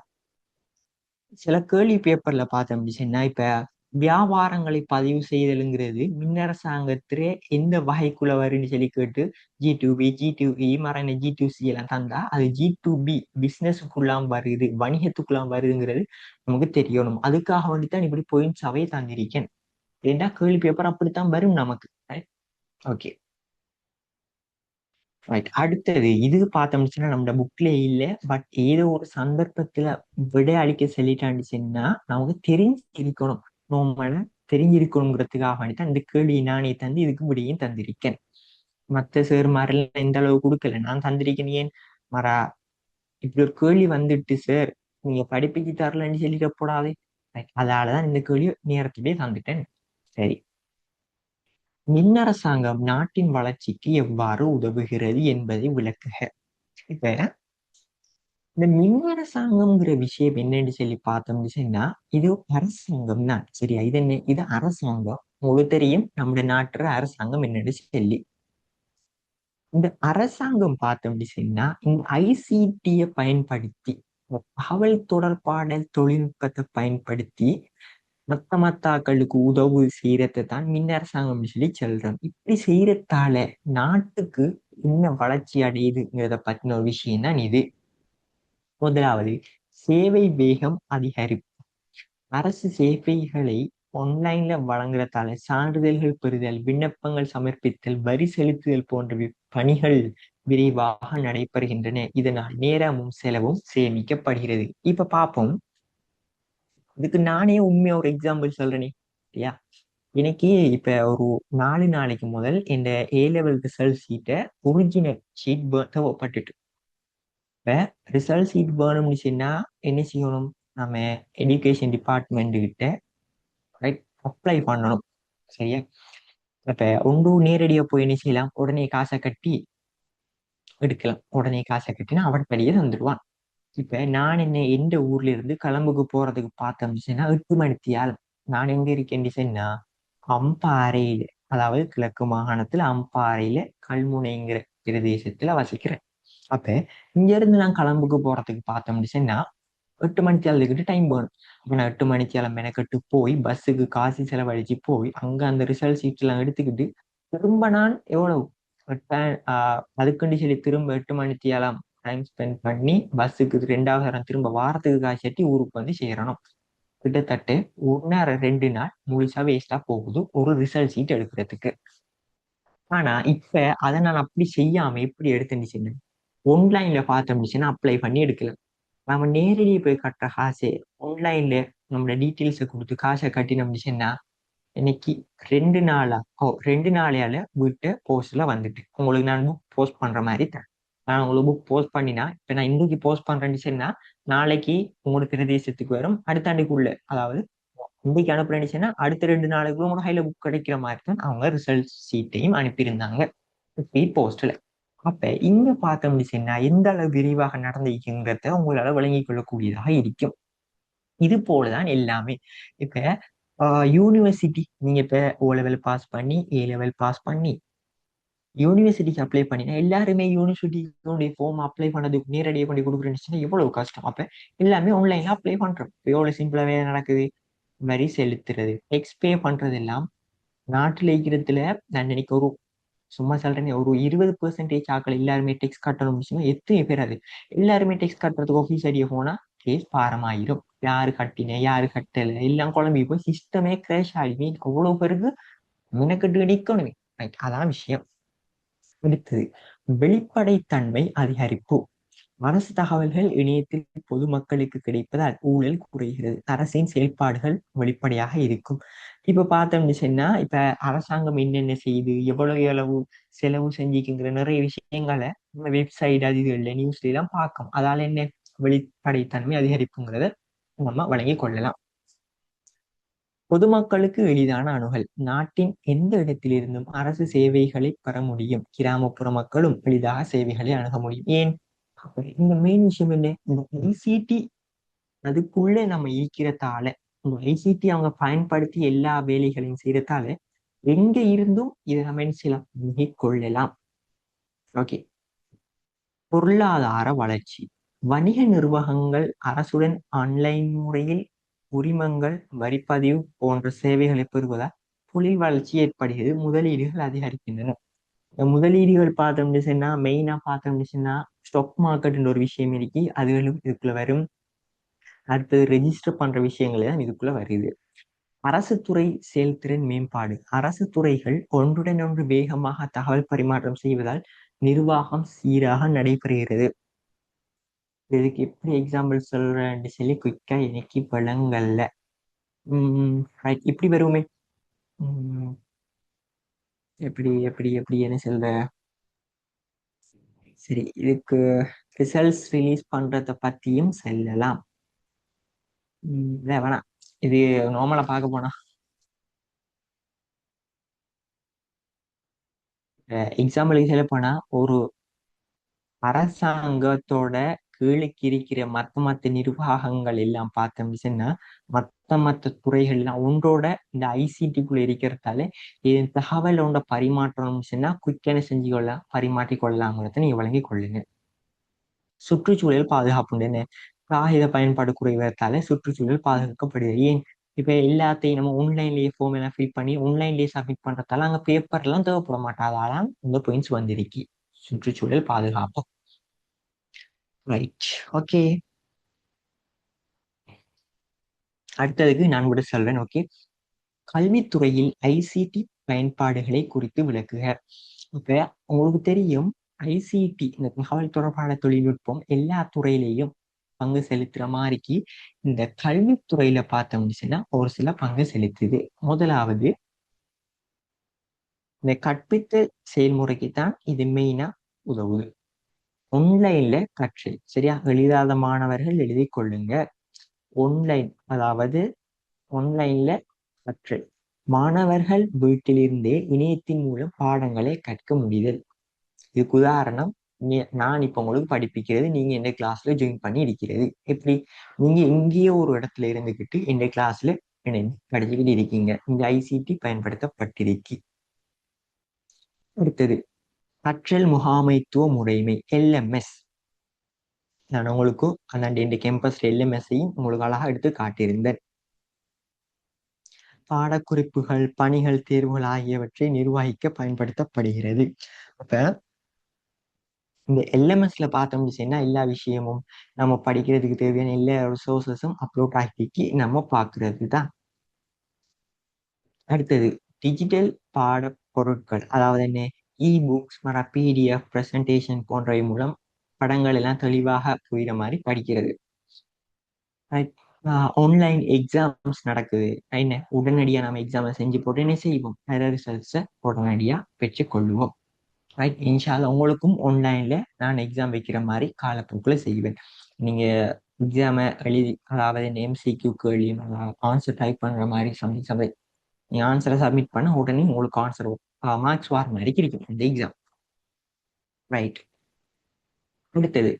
சில கேள்வி பேப்பர்ல பார்த்தோம் அப்படின்னா, இப்ப வியாபாரங்களை பதிவு செய்தலுங்கிறது மின்னரசாங்கத்திலே எந்த வகைக்குள்ள வருன்னு சொல்லி கேட்டு G2B, G2E மரண G2C எல்லாம் தந்தா அது G2B பிசினஸுக்குள்ளாம் வருது, வணிகத்துக்குள்ளாம் வருதுங்கிறது நமக்கு தெரியணும். அதுக்காக வேண்டித்தான் இப்படி பாயிண்ட்ஸாவே தந்திருக்கேன். ஏன்னா கேள்வி பேப்பர் அப்படித்தான் வரும் நமக்கு. Okay, right. அடுத்தது இது பார்த்தோம்னுச்சுன்னா நம்ம புக்ல இல்ல, பட் ஏதோ ஒரு சந்தர்ப்பத்துல விடை அளிக்க சொல்லிட்டாண்டுச்சுன்னா நமக்கு தெரிஞ்சிருக்கணும். நார்மலா தெரிஞ்சிருக்கணுங்கிறதுக்காக வேண்டிதான் இந்த கேள்வி நானே தந்து இதுக்கு விடையும் தந்திருக்கேன். மத்த சார் மாதிரிலாம் எந்த அளவு கொடுக்கல, நான் தந்திருக்கேன். ஏன் மரா இப்படி ஒரு கேள்வி வந்துட்டு சார் நீங்க படிப்புக்கு தரலன்னு சொல்லிட போடாது. அதாலதான் இந்த கேள்வி நேரத்திலே தந்துட்டேன். சரி, மின் அரசாங்கம் நாட்டின் வளர்ச்சிக்கு எவ்வாறு உதவுகிறது என்பதை விளக்குக. இப்ப இந்த மின் அரசாங்கம்ங்கிற விஷயம் என்னன்னு சொல்லி பார்த்தோம்னு சொன்னா இது அரசாங்கம் தான். சரியா? இது என்ன? இது அரசாங்கம். உங்களுக்கு தெரியும் நம்ம நாட்டுற அரசாங்கம் என்னன்னு சொல்லி. இந்த அரசாங்கம் பார்த்தோம்னு சொன்னா இந்த ஐசிடிய பயன்படுத்தி, தகவல் தொடர்பாடல் தொழில்நுட்பத்தை பயன்படுத்தி மத்தாக்களுக்கு உதவு செய்யறதை தான் மின் அரசாங்கம் சொல்லி சொல்றோம். இப்படி செய்யறதால நாட்டுக்கு என்ன வளர்ச்சி அடையுதுங்கிறத பத்தின ஒரு விஷயம் தான் இது. முதலாவது, சேவை வேகம் அதிகரிப்பு. அரசு சேவைகளை ஆன்லைன்ல வழங்குறதால சான்றிதழ்கள் பெறுதல், விண்ணப்பங்கள் சமர்ப்பித்தல், வரி செலுத்துதல் போன்ற பணிகள் விரைவாக நடைபெறுகின்றன. இதனால் நேரமும் செலவும் சேமிக்கப்படுகிறது. இப்ப பார்ப்போம். இதுக்கு நானே உண்மையா ஒரு எக்ஸாம்பிள் சொல்றேனே. சரியா? எனக்கு இப்ப ஒரு 4 நாளைக்கு முதல் இந்த ஏ லெவல் ரிசல்ட் ஷீட்டை ஒரிஜினல் ஷீட் தேவைப்பட்டுட்டு, இப்ப ரிசல்ட் ஷீட் வேணும்னு சொன்னா என்ன செய்யணும்? நம்ம எஜுகேஷன் டிபார்ட்மெண்ட் கிட்ட ரைட் அப்ளை பண்ணணும். சரியா? இப்ப ஒன்று நேரடியா போய் என்ன செய்யலாம்? உடனே காசை கட்டி எடுக்கலாம். உடனே காசை கட்டினா அவன் படியே தந்துடுவான். இப்ப நான் என்ன எந்த ஊர்ல இருந்து கிளம்புக்கு போறதுக்கு பார்த்தோம்னா 8 மணித்தியால் நான் எங்க இருக்கேன் சொன்னா அம்பாறையில, அதாவது கிழக்கு மாகாணத்துல அம்பாறையில கல்முனைங்கிற பிரதேசத்துல வசிக்கிறேன். அப்ப இங்க இருந்து நான் கிளம்புக்கு போறதுக்கு பார்த்தோம்னு சொன்னா 8 மணித்தியாலத்துக்கிட்ட டைம் வேணும். அப்ப நான் 8 மணித்தியாலம் மெனக்கெட்டு போய் பஸ்ஸுக்கு காசு செலவழிச்சு போய் அங்க அந்த ரிசல்ட் சீட் எல்லாம் எடுத்துக்கிட்டு திரும்ப நான் எவ்வளவு அதுக்குண்டு சொல்லி திரும்ப 8 மணித்தியாலம் டைம் ஸ்பெண்ட் பண்ணி பஸ்ஸுக்கு 2வது நேரம் திரும்ப வாரத்துக்கு காசு கட்டி ஊருக்கு வந்து சேரணும். கிட்டத்தட்ட 1 நேரம் 2 நாள் முழுசா வேஸ்டா போகுது ஒரு ரிசல்ட் சீட் எடுக்கிறதுக்கு. ஆனா இப்ப அதை நான் அப்படி செய்யாம எப்படி எடுத்துச்சுன்னு ஆன்லைன்ல பார்த்தோம்னுச்சுன்னா அப்ளை பண்ணி எடுக்கலாம். நம்ம நேரடியே போய் கட்டுற காசு ஆன்லைன்ல நம்மளோட டீட்டெயில்ஸை கொடுத்து காசை கட்டினோம்னுச்சுன்னா இன்னைக்கு 2 நாளா 2 நாளையால வீட்டு போஸ்ட்ல வந்துட்டு உங்களுக்கு நான் புக் போஸ்ட் பண்ற மாதிரி தான். நான் உங்களுக்கு புக் போஸ்ட் பண்ணினா இப்ப நான் இன்னைக்கு போஸ்ட் பண்றேன்னு சொன்னா நாளைக்கு உங்களுக்கு பிரதேசத்துக்கு வரும். அடுத்த ஆண்டுக்குள்ள, அதாவது இன்னைக்கு அனுப்புறேன்னு அடுத்த 2 நாளுக்குள்ள உங்களோட கையில புக் கிடைக்கிற மாதிரி தான் அவங்க ரிசல்ட் ஷீட்டையும் அனுப்பியிருந்தாங்க ஸ்பீட் போஸ்ட்ல. அப்ப இங்க பார்த்தோம்னு சொன்னா எந்த அளவு விரிவாக நடந்திருக்குங்கிறத உங்களால விளங்கிக் கொள்ளக்கூடியதாக இருக்கும். இது போலதான் எல்லாமே. இப்ப யூனிவர்சிட்டி நீங்க இப்ப ஓ லெவல் பாஸ் பண்ணி ஏ லெவல் பாஸ் பண்ணி யூனிவர்சிட்டிக்கு அப்ளை பண்ணினா எல்லாருமே யூனிவர்சிட்டியோட ஃபார்ம் அப்ளை பண்ணதுக்கு நேரடியாக கொண்டு கொடுக்குறேன்னு எவ்வளவு கஷ்டம். அப்ப எல்லாமே ஆன்லைன்ல அப்ளை பண்றோம். எவ்வளவு சிம்பிளாவே நடக்குது. வரி செலுத்துறது, டெக்ஸ் பே பண்றது எல்லாம் நாட்டுல இருக்கிறதுல நான் நினைக்க ஒரு சும்மா சொல்றேன் ஒரு 20% ஆக்கள் எல்லாருமே டெக்ஸ் கட்டணும்னு எத்தனை பேர் அது எல்லாருமே டெக்ஸ் கட்டுறதுக்கு ஆஃபீஸ் அடிய போனா கேஸ் பாரமாயிரும். யாரு கட்டின யாரு கட்டல எல்லாம் குழம்பி போய் சிஸ்டமே கிராஷ் ஆகி அவ்வளவு பேருக்கு மெனக்கெட்டு நிக்கணுமே. ரைட், அதான் விஷயம். அடுத்தது, வெளிப்படைத்தன்மை அதிகரிப்பு. அரசு தகவல்கள் இணையத்தில் பொதுமக்களுக்கு கிடைப்பதால் ஊழல் குறைகிறது. அரசின் செயல்பாடுகள் வெளிப்படையாக இருக்கும். இப்ப பார்த்தோம்னு சொன்னா இப்ப அரசாங்கம் என்னென்ன செய்யுது, எவ்வளவு எவ்வளவு செலவு செஞ்சுக்குங்கிற நிறைய விஷயங்களை நம்ம வெப்சைட் அது இதுல நியூஸ்ல எல்லாம் பார்க்கும். அதால என்ன வெளிப்படைத்தன்மை அதிகரிப்புங்கிறத நம்ம வழங்கிக் கொள்ளலாம். பொதுமக்களுக்கு எளிதான அணுகல். நாட்டின் எந்த இடத்திலிருந்தும் அரசு சேவைகளை பெற முடியும். கிராமப்புற மக்களும் எளிதாக சேவைகளை அணுக முடியும். ஏன்? இந்த மெயின் விஷயம் என்ன? இந்த ஐசிடி அதுக்குள்ள நம்ம இருக்கிறதால, இந்த ஐசிடி அவங்க பயன்படுத்தி எல்லா வேலைகளையும் செய்யறதால எங்க இருந்தும் இதை நம்ம என்ன செய்யலாம்? கொள்ளலாம். ஓகே. பொருளாதார வளர்ச்சி. வணிக நிர்வாகங்கள் அரசுடன் ஆன்லைன் முறையில் உரிமங்கள், வரிப்பதிவு போன்ற சேவைகளை பெறுவதால் தொழில் வளர்ச்சி ஏற்படுகிறது. முதலீடுகள் அதிகரிக்கின்றன. இந்த முதலீடுகள் பார்த்தோம்னு சொன்னா மெயினா பார்த்தோம்னு சொன்னா ஸ்டாக் மார்க்கெட்ன்ற ஒரு விஷயம் இருக்கு, அதுகளும் இதுக்குள்ள வரும். அடுத்தது ரெஜிஸ்டர் பண்ற விஷயங்கள் தான் இதுக்குள்ள வருது. அரசு துறை செயல்திறன் மேம்பாடு. அரசு துறைகள் ஒன்றுடன் ஒன்று வேகமாக தகவல் பரிமாற்றம் செய்வதால் நிர்வாகம் சீராக நடைபெறுகிறது. இதுக்கு எப்படி எக்ஸாம்பிள் சொல்றேன்னு சொல்லி குயிக்கா இன்னைக்கு விளங்கல்ல. இப்படி வருமே. எப்படி எப்படி எப்படி என்ன சொல்ற. சரி, இதுக்கு ரிசல்ட்ஸ் ரிலீஸ் பண்றத பத்தியும் சொல்லலாம். வேணாம், இது நார்மலா பார்க்க போனா எக்ஸாம்பிளுக்கு சொல்ல போனா ஒரு அரசாங்கத்தோட கீழுக்கு இருக்கிற மத்த நிர்வாகங்கள் எல்லாம் பார்த்தோம்னு சொன்னா மத்த துறைகள் எல்லாம் ஒன்றோட இந்த ஐசிடிக்குள்ள இருக்கிறதால இது தகவலோட பரிமாற்றம்னு சொன்னா குயிக்கான செஞ்சு கொள்ளலாம், பரிமாற்றி கொள்ளலாங்கிறத நீங்க வழங்கி கொள்ளுங்க. சுற்றுச்சூழல் பாதுகாப்புன்னு காகித பயன்பாடு குறைவதால சுற்றுச்சூழல் பாதுகாக்கப்படுது. ஏன் இப்ப எல்லாத்தையும் நம்ம ஆன்லைன்லயே ஃபார்ம் எல்லாம் ஃபில் பண்ணி ஆன்லைன்லயே சப்மிட் பண்றதால அங்க பேப்பர் எல்லாம் தேவைப்பட மாட்டாதான் இந்த பாயிண்ட்ஸ் வந்திருக்கு. சுற்றுச்சூழல் பாதுகாப்பு. Right, okay. அடுத்ததுக்கு நான் கூட சொல்றேன். ஓகே, கல்வித்துறையில் ஐசிடி பயன்பாடுகளை குறித்து விளக்குக. இப்ப உங்களுக்கு தெரியும் ஐசிடி இந்த தகவல் தொடர்பான தொழில்நுட்பம் எல்லா துறையிலையும் பங்கு செலுத்துற மாதிரிக்கு இந்த கல்வித்துறையில பார்த்தோம்னு சொன்னா ஒரு சில பங்கு செலுத்துது. முதலாவது இந்த கற்பித்தல் செயல்முறைக்கு தான் இது மெயினா உதவுது. ஆன்லைன்ல கற்றல் சரியா, எழுதாத மாணவர்கள் எழுதி கொள்ளுங்க. ஆன்லைன் அதாவது ஆன்லைன்ல கற்றல் மாணவர்கள் வீட்டிலிருந்தே இணையத்தின் மூலம் பாடங்களை கற்க முடியுதல். இதுக்கு உதாரணம் நான் இப்ப உங்களுக்கு படிப்பிக்கிறது, நீங்க எந்த கிளாஸ்ல ஜாயின் பண்ணி இருக்கிறது. எப்படி நீங்க எங்கேயோ ஒரு இடத்துல இருந்துகிட்டு எந்த கிளாஸ்ல படிச்சுக்கிட்டு இருக்கீங்க. இந்த ஐசிடி பயன்படுத்தப்பட்டிருக்கு. அடுத்தது கற்றல் முகாமைத்துவ முறைமை எல்எம்எஸ். நான் உங்களுக்கு அந்த இந்த கேம்பஸ் எல்எம்எஸ்ஸையும் உங்களுக்கு அழகா எடுத்து காட்டியிருந்தேன். பாடக்குறிப்புகள், பணிகள், தேர்வுகள் ஆகியவற்றை நிர்வகிக்க பயன்படுத்தப்படுகிறது. அப்ப இந்த எல்எம்எஸ்ல பார்த்தோம்னு சொன்னா எல்லா விஷயமும் நம்ம படிக்கிறதுக்கு தேவையான எல்லா ரிசோர்ஸஸும் அப்லோட் ஆகிக்கு நம்ம பார்க்கறது தான். அடுத்தது டிஜிட்டல் பாட பொருட்கள், அதாவது என்ன இ புக்ஸ், பிடிஎஃப், பிரசன்டேஷன் போன்றவை மூலம் படங்கள் எல்லாம் தெளிவாக புரியுற மாதிரி படிக்கிறது. ஆன்லைன் எக்ஸாம்ஸ் நடக்குது, என்ன உடனடியா நம்ம எக்ஸாம் செஞ்சு போட்டு என்ன செய்வோம், ரிசல்ட்ஸை உடனடியா பெற்றுக்கொள்வோம். ரைட், இன்ஷால்லா உங்களுக்கும் ஆன்லைன்ல நான் எக்ஸாம் வைக்கிற மாதிரி காலப்போக்கில் செய்வேன். நீங்க எக்ஸாமை எழுதி அதாவது எம்சிக்யூ கேள்வி ஆன்சர் டைப் பண்ற மாதிரி சம்திங் நீங்க ஆன்சரை சப்மிட் பண்ண உடனே உங்களுக்கு ஆன்சர் மார்க்ஸ் வார மாதிரி கிடைக்கும் இந்த எக்ஸாம். ரைட், அடுத்தது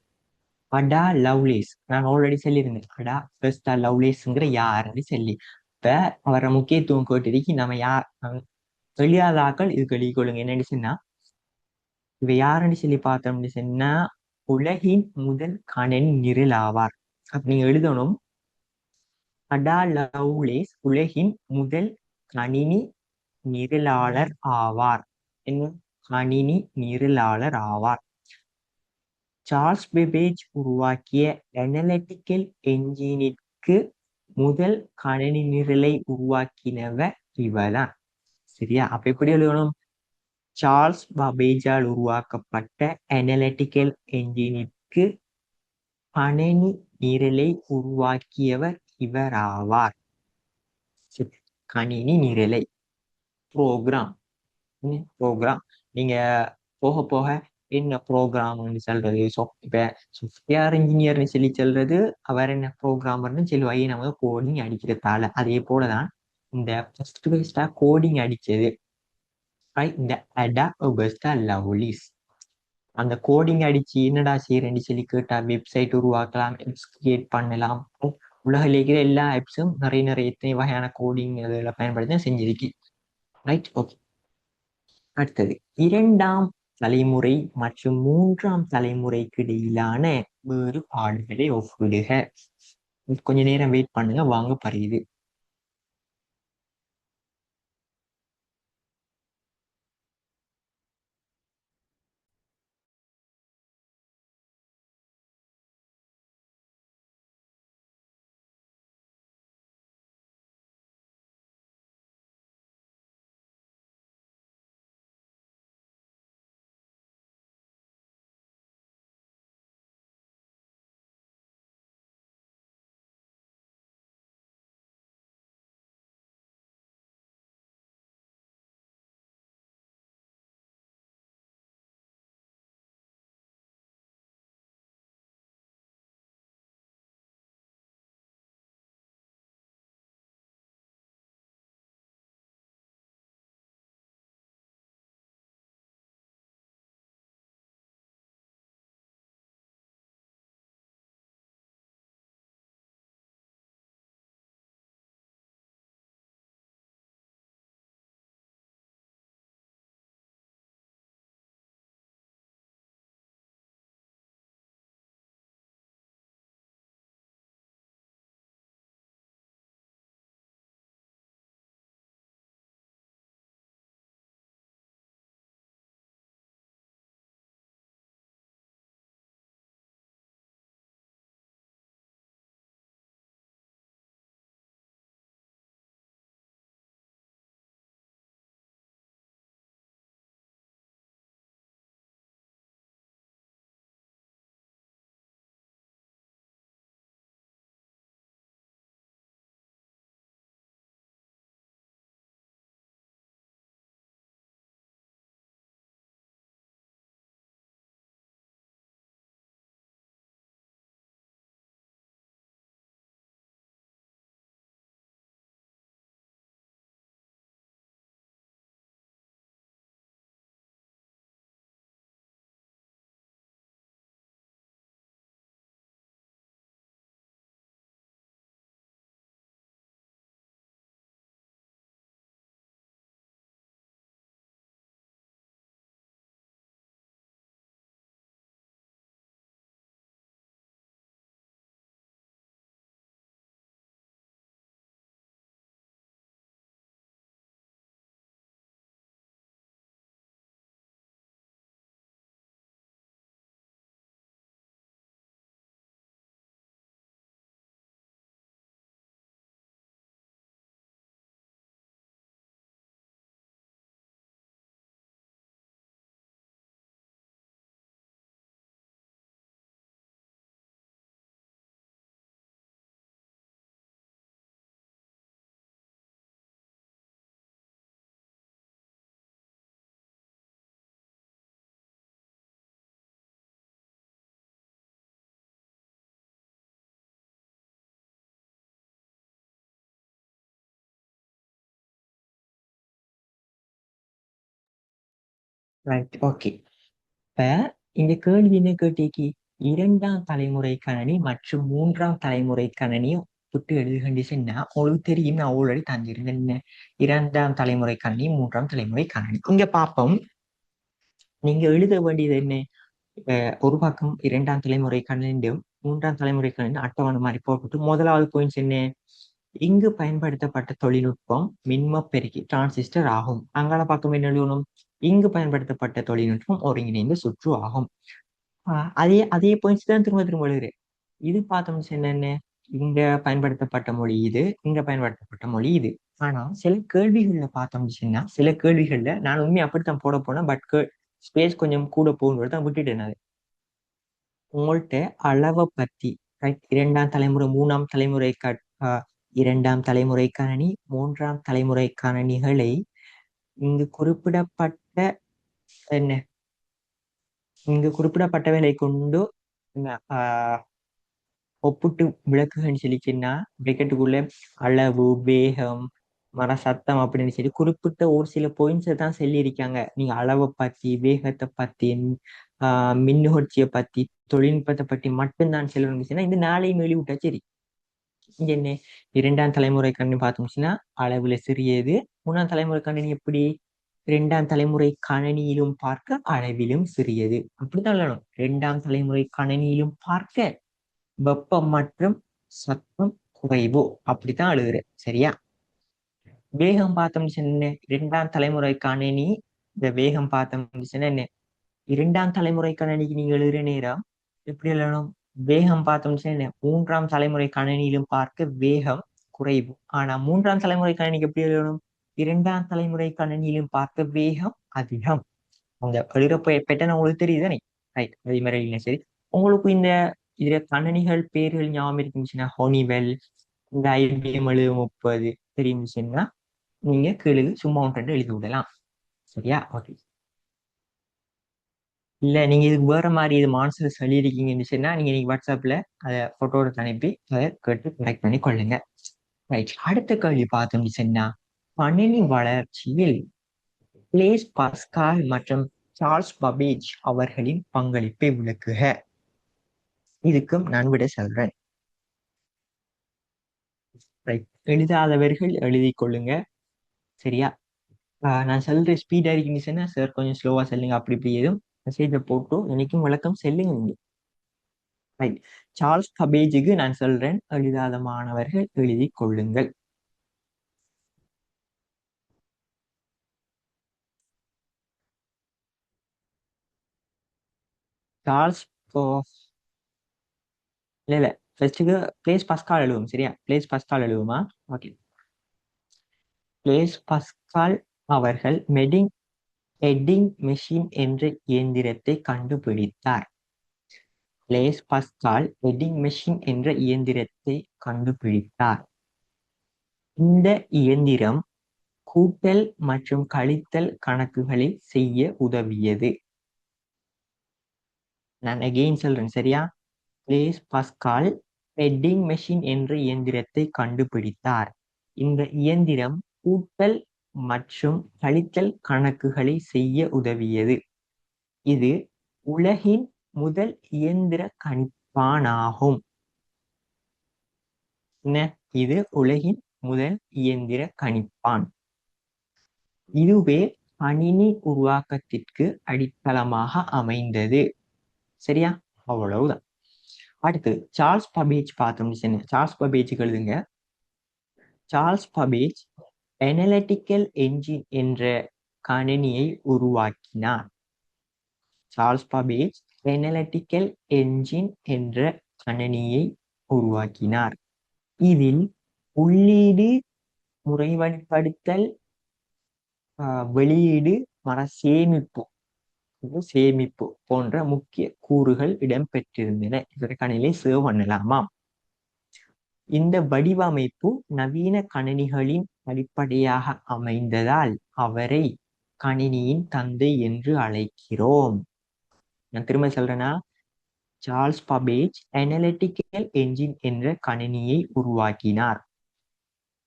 அடா லவ்லேஸ். நான் ஆல்ரெடி சொல்லியிருந்தேன் அடா ஃபர்ஸ்டா லவ்லேஸ்ங்கிற யாருன்னு சொல்லி. இப்ப அவர முக்கியத்துவம் கேட்டிருக்கு. நம்ம யார் எழுதாதாக்கள் இதுக்கு எழுதி கொள்ளுங்க. என்னன்னு சொன்னா இவ யாருன்னு சொல்லி பார்த்தோம்னு சொன்னா உலகின் முதல் கணனி நிரல் ஆவார். அப்ப நீங்க எழுதணும் அடா லவ்லேஸ் உலகின் முதல் கணினி நிரலாளர் ஆவார். என்ன கணினி நிரலாளர் ஆவார். சார்ல்ஸ் பெபேஜ் உருவாக்கிய அனலிட்டிக்கல் என்ஜினிற்கு முதல் கணினி நிரலை உருவாக்கினவர் இவர்தான். சரியா, அப்ப எப்படி எழுதணும், சார்ல்ஸ் பபேஜால் உருவாக்கப்பட்ட அனலிட்டிக்கல் என்ஜினிற்கு கணினி நிரலை உருவாக்கியவர் இவர் ஆவார். கணினி நிரலை ப்ரோக்ராம். நீங்க போக போக என்ன ப்ரோக்ராம்னு சொல்றது, இப்ப சாஃப்ட்வேர் இன்ஜினியர்னு சொல்லி சொல்றது, அவர் என்ன ப்ரோக்ராமர்னு சொல்லுவாங்க. நம்ம கோடிங் அடிக்கிறதால அதே போலதான் இந்த ஃபர்ஸ்ட் பெஸ்டா கோடிங் அடிச்சது இந்த அடா ஆகஸ்டா லவ்லிஸ். அந்த கோடிங் அடிச்சு என்னடா செய்யறேன்னு சொல்லி கேட்டா வெப்சைட் உருவாக்கலாம், ஆப்ஸ் கிரியேட் பண்ணலாம். உலகில் இருக்கிற எல்லா ஆப்ஸும் நிறைய எத்தனை வகையான கோடிங் அதில் பயன்படுத்தி செஞ்சிருக்கு. Right, okay. அடுத்தது இரண்டாம் தலைமுறை மற்றும் மூன்றாம் தலைமுறைக்கு இடையிலான வேறுபாடுகளை ஒப்பிடுக. கொஞ்ச நேரம் வெயிட் பண்ணுங்க, வாங்க பரியுது. Right, okay. இப்ப இந்த கேள்வி என்ன கேட்டீங்க? இரண்டாம் தலைமுறை கணனி மற்றும் மூன்றாம் தலைமுறை கணனியும் விட்டு எழுதுகின்றீங்கன்னா உங்களுக்கு தெரியும், நான் ஆல்ரெடி தந்திருந்தேன். என்ன இரண்டாம் தலைமுறை கணனி, மூன்றாம் தலைமுறை கணனி. இங்க பாப்போம். நீங்க எழுத வேண்டியது என்ன? ஒரு பக்கம் இரண்டாம் தலைமுறை கணினியும் மூன்றாம் தலைமுறை கணினி அட்டவணை மாதிரி போட்டு முதலாவது பாயிண்ட்ஸ் என்ன? இங்கு பயன்படுத்தப்பட்ட தொழில்நுட்பம் மின்ம பெருக்கி டிரான்சிஸ்டர் ஆகும். அங்கால பக்கம் என்ன எழுதணும்? இங்கு பயன்படுத்தப்பட்ட தொழில்நுட்பம் ஒருங்கிணைந்த சுற்று ஆகும். அதே அதே பாயிண்ட்ஸ் தான் திரும்ப திரும்ப எழுதுறேன். இது பார்த்தோம்னு என்னென்ன? இங்க பயன்படுத்தப்பட்ட மொழி இது, இங்க பயன்படுத்தப்பட்ட மொழி இது. ஆனா சில கேள்விகள்ல பார்த்தோம்னு சில கேள்விகள்ல நான் உண்மையை அப்படித்தான் போட போனேன். பட் ஸ்பேஸ் கொஞ்சம் கூட போகும்போது தான் விட்டுட்டேன். அது உங்கள்கிட்ட அளவை பத்தி இரண்டாம் தலைமுறை, மூணாம் தலைமுறை இரண்டாம் தலைமுறை கணனி, மூன்றாம் தலைமுறை கணனிகளை இங்கு குறிப்பிடப்பட்ட என்ன இங்கு குறிப்பிடப்பட்டவைகளை கொண்டு ஒப்பிட்டு விளக்குகன்னு சொல்லிச்சுன்னா பிரெக்கெட்டுக்குள்ள அளவு, வேகம், சத்தம் அப்படின்னு சொல்லி குறிப்பிட்ட ஒரு சில பாயிண்ட்ஸை தான் சொல்லியிருக்காங்க. நீங்க அளவை பத்தி, வேகத்தை பத்தி, மின்னுகர்ச்சியை பத்தி, தொழில்நுட்பத்தை பற்றி மட்டும்தான் சொல்லணும்னுச்சுன்னா இந்த நாளையும் எழுதிவிட்டா சரி. இங்க என்ன இரண்டாம் தலைமுறை கணினி பார்த்தோம்னா அளவுல சிறியது. மூணாம் தலைமுறை கணினி எப்படி? இரண்டாம் தலைமுறை கணினியிலும் பார்க்க அளவிலும் சிறியது. அப்படித்தான் சொல்லணும். இரண்டாம் தலைமுறை கணினியிலும் பார்க்க வெப்பம் மற்றும் சத்தம் குறைவு. அப்படித்தான் எழுதுறேன். சரியா? வேகம் பார்த்தோம்னு இரண்டாம் தலைமுறை கணினி, இந்த வேகம் பார்த்தோம்னு என்ன? இரண்டாம் தலைமுறை கணினிக்கு நீங்க எழுதுற நேரம் எப்படி எழுதணும்? வேகம் பார்த்தோம்னு என்ன? மூன்றாம் தலைமுறை கணினியிலும் பார்க்க வேகம் குறைவு. ஆனா மூன்றாம் தலைமுறை கணினிக்கு எப்படி எழுதணும்? இரண்டாம் தலைமுறை கணினியிலும் பார்க்க வேகம் அதிகம். அந்த எழுதுற பேட்டர்ன் உங்களுக்கு தெரியுதானே? ரைட், அதே மாதிரி இல்லை. சரி, உங்களுக்கு இந்த இதுல கணினிகள் பேர்கள் ஞாபகம் இருந்துச்சுன்னா ஹோனிவெல், இந்த IBM 7030 தெரியுச்சுன்னா நீங்க கீழே சும்மா ஒன்று எழுதி விடலாம். சரியா? ஓகே. இல்ல நீங்க இதுக்கு வேற மாதிரி இது மான்சர் சொல்லியிருக்கீங்கன்னு சொன்னா நீங்க வாட்ஸ்அப்ல அதை போட்டோட அனுப்பி அதை கேட்டு கனெக்ட் பண்ணி கொள்ளுங்க. ரைட், அடுத்த கேள்வி பார்த்தோம்னு சொன்னா கணினி வளர்ச்சியில் பிளேஸ் பாஸ்கால் மற்றும் சார்ல்ஸ் பபேஜ் அவர்களின் பங்களிப்பை விளக்குக. இதுக்கும் நான் விட சொல்றேன். ரைட், எழுதாதவர்கள் எழுதி கொள்ளுங்க. சரியா? நான் சொல்ற ஸ்பீடா இருக்குன்னு சொன்னா சார் கொஞ்சம் ஸ்லோவா சொல்லுங்க. அப்படி இப்படி எதுவும் மெசேஜை போட்டு எனக்கும் விளக்கம் செல்லுங்க நீங்க. ரைட், சார்ல்ஸ் பபேஜுக்கு நான் சொல்றேன், எழுதாத மாணவர்கள் எழுதி கொள்ளுங்கள். சார்ல்ஸ் இல்ல ஃபர்ஸ்ட்டுக்கு பிளேஸ் பஸ்கால் எழுதுவோம். சரியா? Place Pascal எழுதுவோமா? Okay. Place Pascal அவர்கள் எட்டிங் மெஷின் என்ற இயந்திரத்தை கண்டுபிடித்தார். பிளேஸ் பஸ்கால் எட்டிங் மெஷின் என்ற இயந்திரத்தை கண்டுபிடித்தார். இந்த இயந்திரம் கூட்டல் மற்றும் கழித்தல் கணக்குகளை செய்ய உதவியது. நான் அகெயின் சொல்றேன். சரியா? பிளேஸ் பஸ்கால் எட்டிங் மெஷின் என்ற இயந்திரத்தை கண்டுபிடித்தார். இந்த இயந்திரம் கூட்டல் மற்றும் கழித்தல் கணக்குகளை செய்ய உதவியது. இது உலகின் முதல் இயந்திர கணிப்பானாகும். என்ன? இது உலகின் முதல் இயந்திர கணிப்பான். இதுவே கணினி உருவாக்கத்திற்கு அடித்தளமாக அமைந்தது. சரியா? அவ்வளவுதான். அடுத்து சார்ல்ஸ் பபேஜ் பார்த்தோம்னு சார்ல்ஸ் பபேஜ் எழுதுங்க. சார்ல்ஸ் பபேஜ் அனலிட்டிக்கல் என்ஜின் என்ற கணினியை உருவாக்கினார். சார்ல்ஸ் பபேஜ் அனலிட்டிக்கல் என்ஜின் என்ற கணினியை உருவாக்கினார். இதில் உள்ளீடு, முறைப்படுத்தல், வெளியீடு, சேமிப்பு போன்ற முக்கிய கூறுகள் இடம்பெற்றிருந்தன. இதற்கு கணினியை சேவ் பண்ணலாமாம். இந்த வடிவமைப்பு நவீன கணினிகளின் அடிப்படையாக அமைந்ததால் அவரை கணினியின் தந்தை என்று அழைக்கிறோம். நான் திரும்ப சொல்றேன்னா, சார்ல்ஸ் பபேஜ் அனலிட்டிக்கல் என்ஜின் என்ற கணினியை உருவாக்கினார்.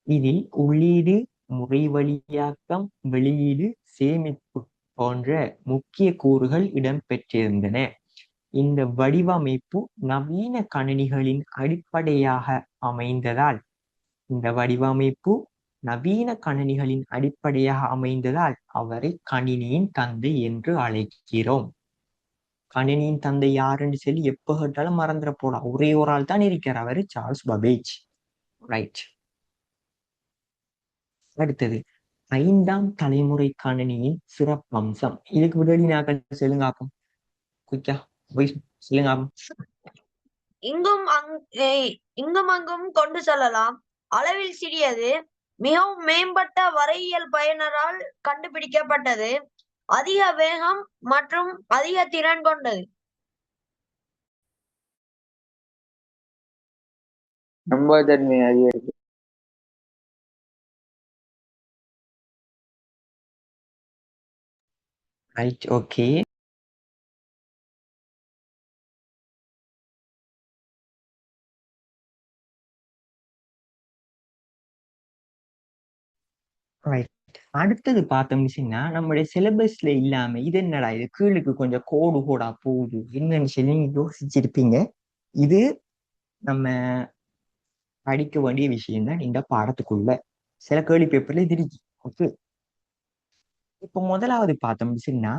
இதில் உள்ளீடு, முறைவழியாக்கம், வெளியீடு, சேமிப்பு போன்ற முக்கிய கூறுகள் இடம்பெற்றிருந்தன. இந்த வடிவமைப்பு நவீன கணினிகளின் அடிப்படையாக அமைந்ததால் அவரை கணினியின் தந்தை என்று அழைக்கிறோம். கணினியின் தந்தை யாருன்னு சொல்லி எப்ப கேட்டாலும் மறந்துட போலாம். ஒரே ஒரு ஆள் தான் இருக்கிறார், அவரு சார்ல்ஸ் பபேஜ். ரைட். அடுத்தது 5ஆம் தலைமுறை கணினியின் சிறப்பம்சம். இதுக்கு விடலி நாக்கள் சொல்லுங்க ஆப்போம். குயிக்கா போய் சொல்லுங்க ஆப்போம். இங்கும் அங்கும் கொண்டு செல்லலாம், அளவில் சிறியது, மிகவும் மேம்பட்ட வரையியல் பயனரால் கண்டுபிடிக்கப்பட்டது, அதிக வேகம் மற்றும் அதிக திறன் கொண்டது. நம்பகத்தன்மை அதிகரிக்கும். Right, okay. ரைட். அடுத்தது பார்த்தோம்னா நம்முடைய சிலபஸ்ல இல்லாம இது என்னடா இது கீழுக்கு கொஞ்சம் கோடா போகுது என்னன்னு சொல்லி நீங்க யோசிச்சிருப்பீங்க. இது நம்ம படிக்க வேண்டிய விஷயம் தான். இந்த பாடத்துக்குள்ள சில கேள்வி பேப்பர்ல இது இருக்கு. ஓகே, இப்போ முதலாவது பார்த்தோம்னா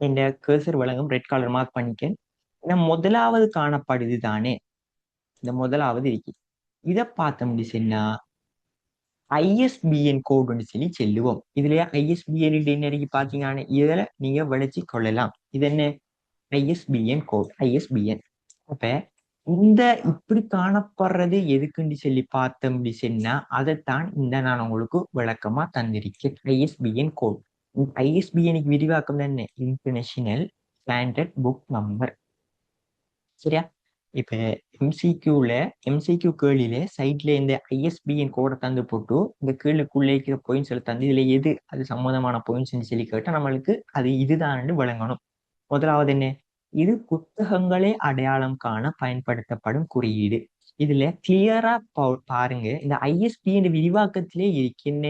இந்த கர்சர் வழங்கும் ரெட் கலர் மார்க் பண்ணிக்க. இந்த முதலாவது காணப்படுது தானே, இந்த முதலாவது இருக்கு. இதை பார்த்தோம்னா ISBN கோடுன்னு சொல்லி செல்லுவோம். இதுலயே ISBN என்ன இருக்கு பாத்தீங்கன்னா இதுல நீங்க விளைச்சி கொள்ளலாம். இது என்ன ISBN கோட், ISBN. அப்ப இந்த இப்படி காணப்படுறது எதுக்குன்னு சொல்லி பார்த்தோம்னா அதைத்தான் இந்த நான் உங்களுக்கு விளக்கமா தந்திருக்கேன். ISBN code. ISBNக்கு விரிவாக்கம் என்ன? International standard book number. சரியா? இப்ப MCQ கேள்வியில சைட்ல இந்த ISBN கோடை தந்து போட்டு இந்த கீழுக்குள்ளே இருக்கிற பாயிண்ட்ஸ் தந்து இதுல எது அது சம்பந்தமான பாயிண்ட்ஸ் சொல்லி கேட்டா நம்மளுக்கு அது இதுதான் விளங்கணும். முதலாவது என்ன? இது புத்தகங்களை அடையாளம் காண பயன்படுத்தப்படும் குறியீடு. இதுல கிளியரா பாருங்க, இந்த ISBN விரிவாக்கத்திலே இருக்கின்ற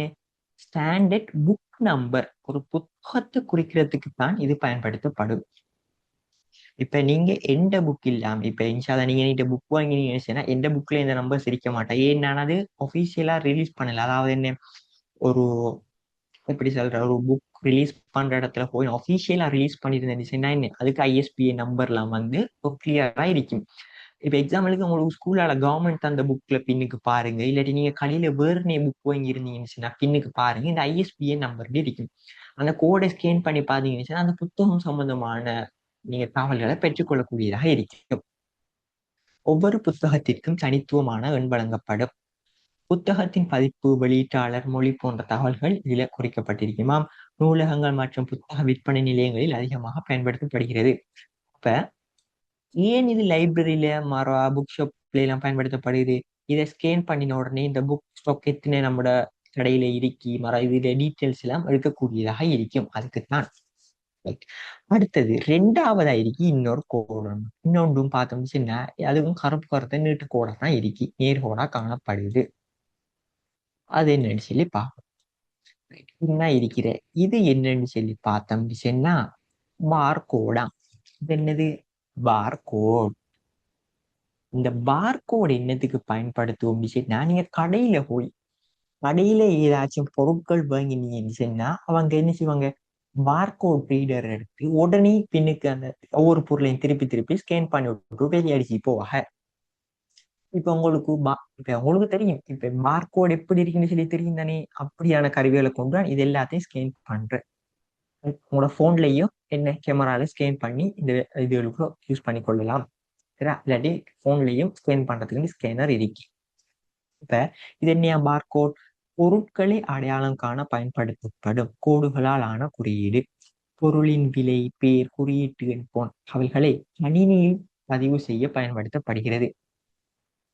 ஸ்டாண்டர்ட் புக் நம்பர், ஒரு புத்தகத்தை குறிக்கிறதுக்கு தான் இது பயன்படுத்தப்படும். இப்ப நீங்க எந்த புக் இல்லாம இப்ப இன்ஷால்லா நீங்க புக் வாங்கினீங்கன்னா எந்த புக்ல இந்த நம்பர் சிரிக்க மாட்டேன். ஏன்னா அது ஒபிஷியலா ரிலீஸ் பண்ணல. அதாவது என்ன, ஒரு எப்படி சொல்ற, ஒரு புக் ரிலீஸ் பண்ற இடத்துல போய் ஒபிஷியலா ரிலீஸ் பண்ணிருந்தேன் அதுக்கு ISBN நம்பர்லாம் கிளியரா இருக்கும். இப்ப எக்ஸாம்பிளுக்கு உங்களுக்கு ஸ்கூலால கவர்மெண்ட் அந்த புக்ல பின்னுக்கு பாருங்க, இல்லாட்டி நீங்க கடையில வேறு புக் வாங்கி இருந்தீங்கன்னா பின்னுக்கு பாருங்க, இந்த ISBN நம்பர் இருக்கும். அந்த கோடை ஸ்கேன் பண்ணி பாத்தீங்கன்னா அந்த புத்தகம் சம்பந்தமான நீங்க தகவல்களை பெற்றுக்கொள்ளக்கூடியதாக இருக்கும். ஒவ்வொரு புத்தகத்திற்கும் தனித்துவமான எண் வழங்கப்படும். புத்தகத்தின் பதிப்பு, வெளியீட்டாளர், மொழி போன்ற தகவல்கள் இதில் குறிக்கப்பட்டிருக்குமாம். நூலகங்கள் மற்றும் புத்தக விற்பனை நிலையங்களில் அதிகமாக பயன்படுத்தப்படுகிறது. இப்ப ஏன் இது லைப்ரரியில புக் ஷாப்ல எல்லாம் பயன்படுத்தப்படுது? இதை ஸ்கேன் பண்ணின உடனே இந்த புக் ஸ்டாக் எத்தனை நம்மளோட கடையில இருக்கி இதுல டீட்டெயில்ஸ் எல்லாம் எடுக்கக்கூடியதாக இருக்கும். அதுக்குத்தான். அடுத்தது 2வதா இருக்கு இன்னொரு கோடு. இன்னொன்றும் பார்த்தோம்னா அதுவும் கருப்பு கருத்தை நீட்டு கோடா தான் இருக்கு, நேர்கோடா காணப்படுது. அது என்னன்னு சொல்லி பார்ப்போம். என்ன இருக்கிற இது என்னன்னு சொல்லி பார்த்தோம்னா பார் கோடா. இது என்னது? Bar code. இந்த பார் கோட் என்னத்துக்கு பயன்படுத்துவோம் சொன்னா, நீங்க கடையில ஏதாச்சும் பொருட்கள் வாங்கினீங்கன்னு சொன்னா அவங்க என்ன செய்வாங்க, பார்கோட் ரீடர் எடுத்து உடனே பின்னுக்கு அந்த ஒவ்வொரு பொருளையும் திருப்பி ஸ்கேன் பண்ணி விட்டு வெளியடிச்சு போவாங்க. இப்ப உங்களுக்கு தெரியும் இப்ப பார்கோட் எப்படி இருக்குன்னு சொல்லி தெரியும் தானே. அப்படியான கருவிகளை கொண்டு இது எல்லாத்தையும் ஸ்கேன் பண்றேன். உங்களோட போன்லயும் என்ன கேமரால ஸ்கேன் பண்ணி இந்த இதுகளுக்கு யூஸ் பண்ணி கொள்ளலாம். சரியா? இல்லாட்டி போன்லயும் ஸ்கேன் பண்றதுக்கு ஸ்கேனர் இருக்கு. இப்ப இது என்ன பார்கோட்? பொருட்களை அடையாளம் காண பயன்படுத்தப்படும் கோடுகளால் ஆன குறியீடு. பொருளின் விலை, பேர், குறியீட்டு எண் போன்ற அவைகளை கணினியில் பதிவு செய்ய பயன்படுத்தப்படுகிறது.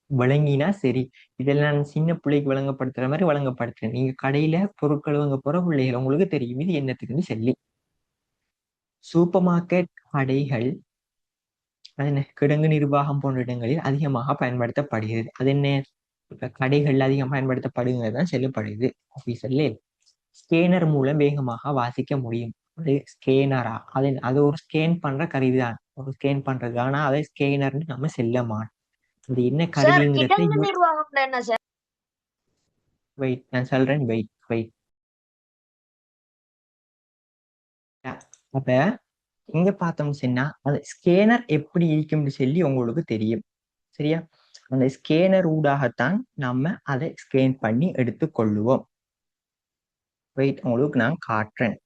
வழங்கினா சரி, இதெல்லாம் சின்ன பிள்ளைக்கு வழங்கப்படுத்துற மாதிரி வழங்கப்படுத்துறேன். நீங்க கடையில பொருட்கள் வாங்க போற பிள்ளைகள் உங்களுக்கு தெரியும் இது என்னத்துக்குன்னு சொல்லி. சூப்பர் மார்க்கெட், கடைகள், அது என்ன கிடங்கு நிர்வாகம் போன்ற இடங்களில் அதிகமாக பயன்படுத்தப்படுகிறது. அது என்ன, இப்ப கடைகள்ல அதிகம் பயன்படுத்தப்படுங்கிறதுதான் சொல்லப்படுது ஆபீஸர்ல. ஸ்கேனர் மூலம் வேகமாக வாசிக்க முடியும். அது ஸ்கேனரா, அது ஒரு ஸ்கேன் பண்ற கருவி தான், ஒரு ஸ்கேன் பண்றது. ஆனா அதை ஸ்கேனர்னு நம்ம செல்ல மாட்டோம். அது என்ன சார் கருவிங்கிறத கிடங்கு நிர்வாகம் என்ன சார்? வெயிட், நான் சொல்றேன், வெயிட் வெயிட். அப்ப இங்க பார்த்தோம்னு சொன்னா அது ஸ்கேனர் எப்படி இருக்கும்னு சொல்லி உங்களுக்கு தெரியும். சரியா? அந்த ஸ்கேனர் ஊடாகத்தான் நம்ம அதை ஸ்கேன் பண்ணி எடுத்துக்கொள்ளுவோம். வெயிட், உங்களுக்கு நான் காட்டுறேன்.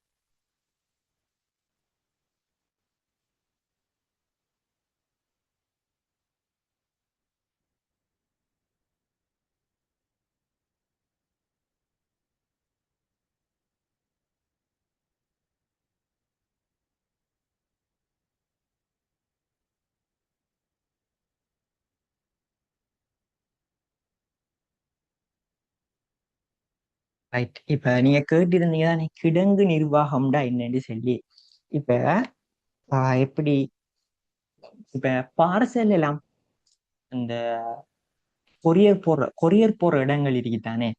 ரைட், இப்ப நீங்க கேட்டிருந்தீங்க தானே கிடங்கு நிர்வாகம்டா என்னன்னு சொல்லி. இப்ப எப்படி, இப்ப பார்சல் எல்லாம் இந்த கொரியர் போற இடங்கள் இருக்குதானே.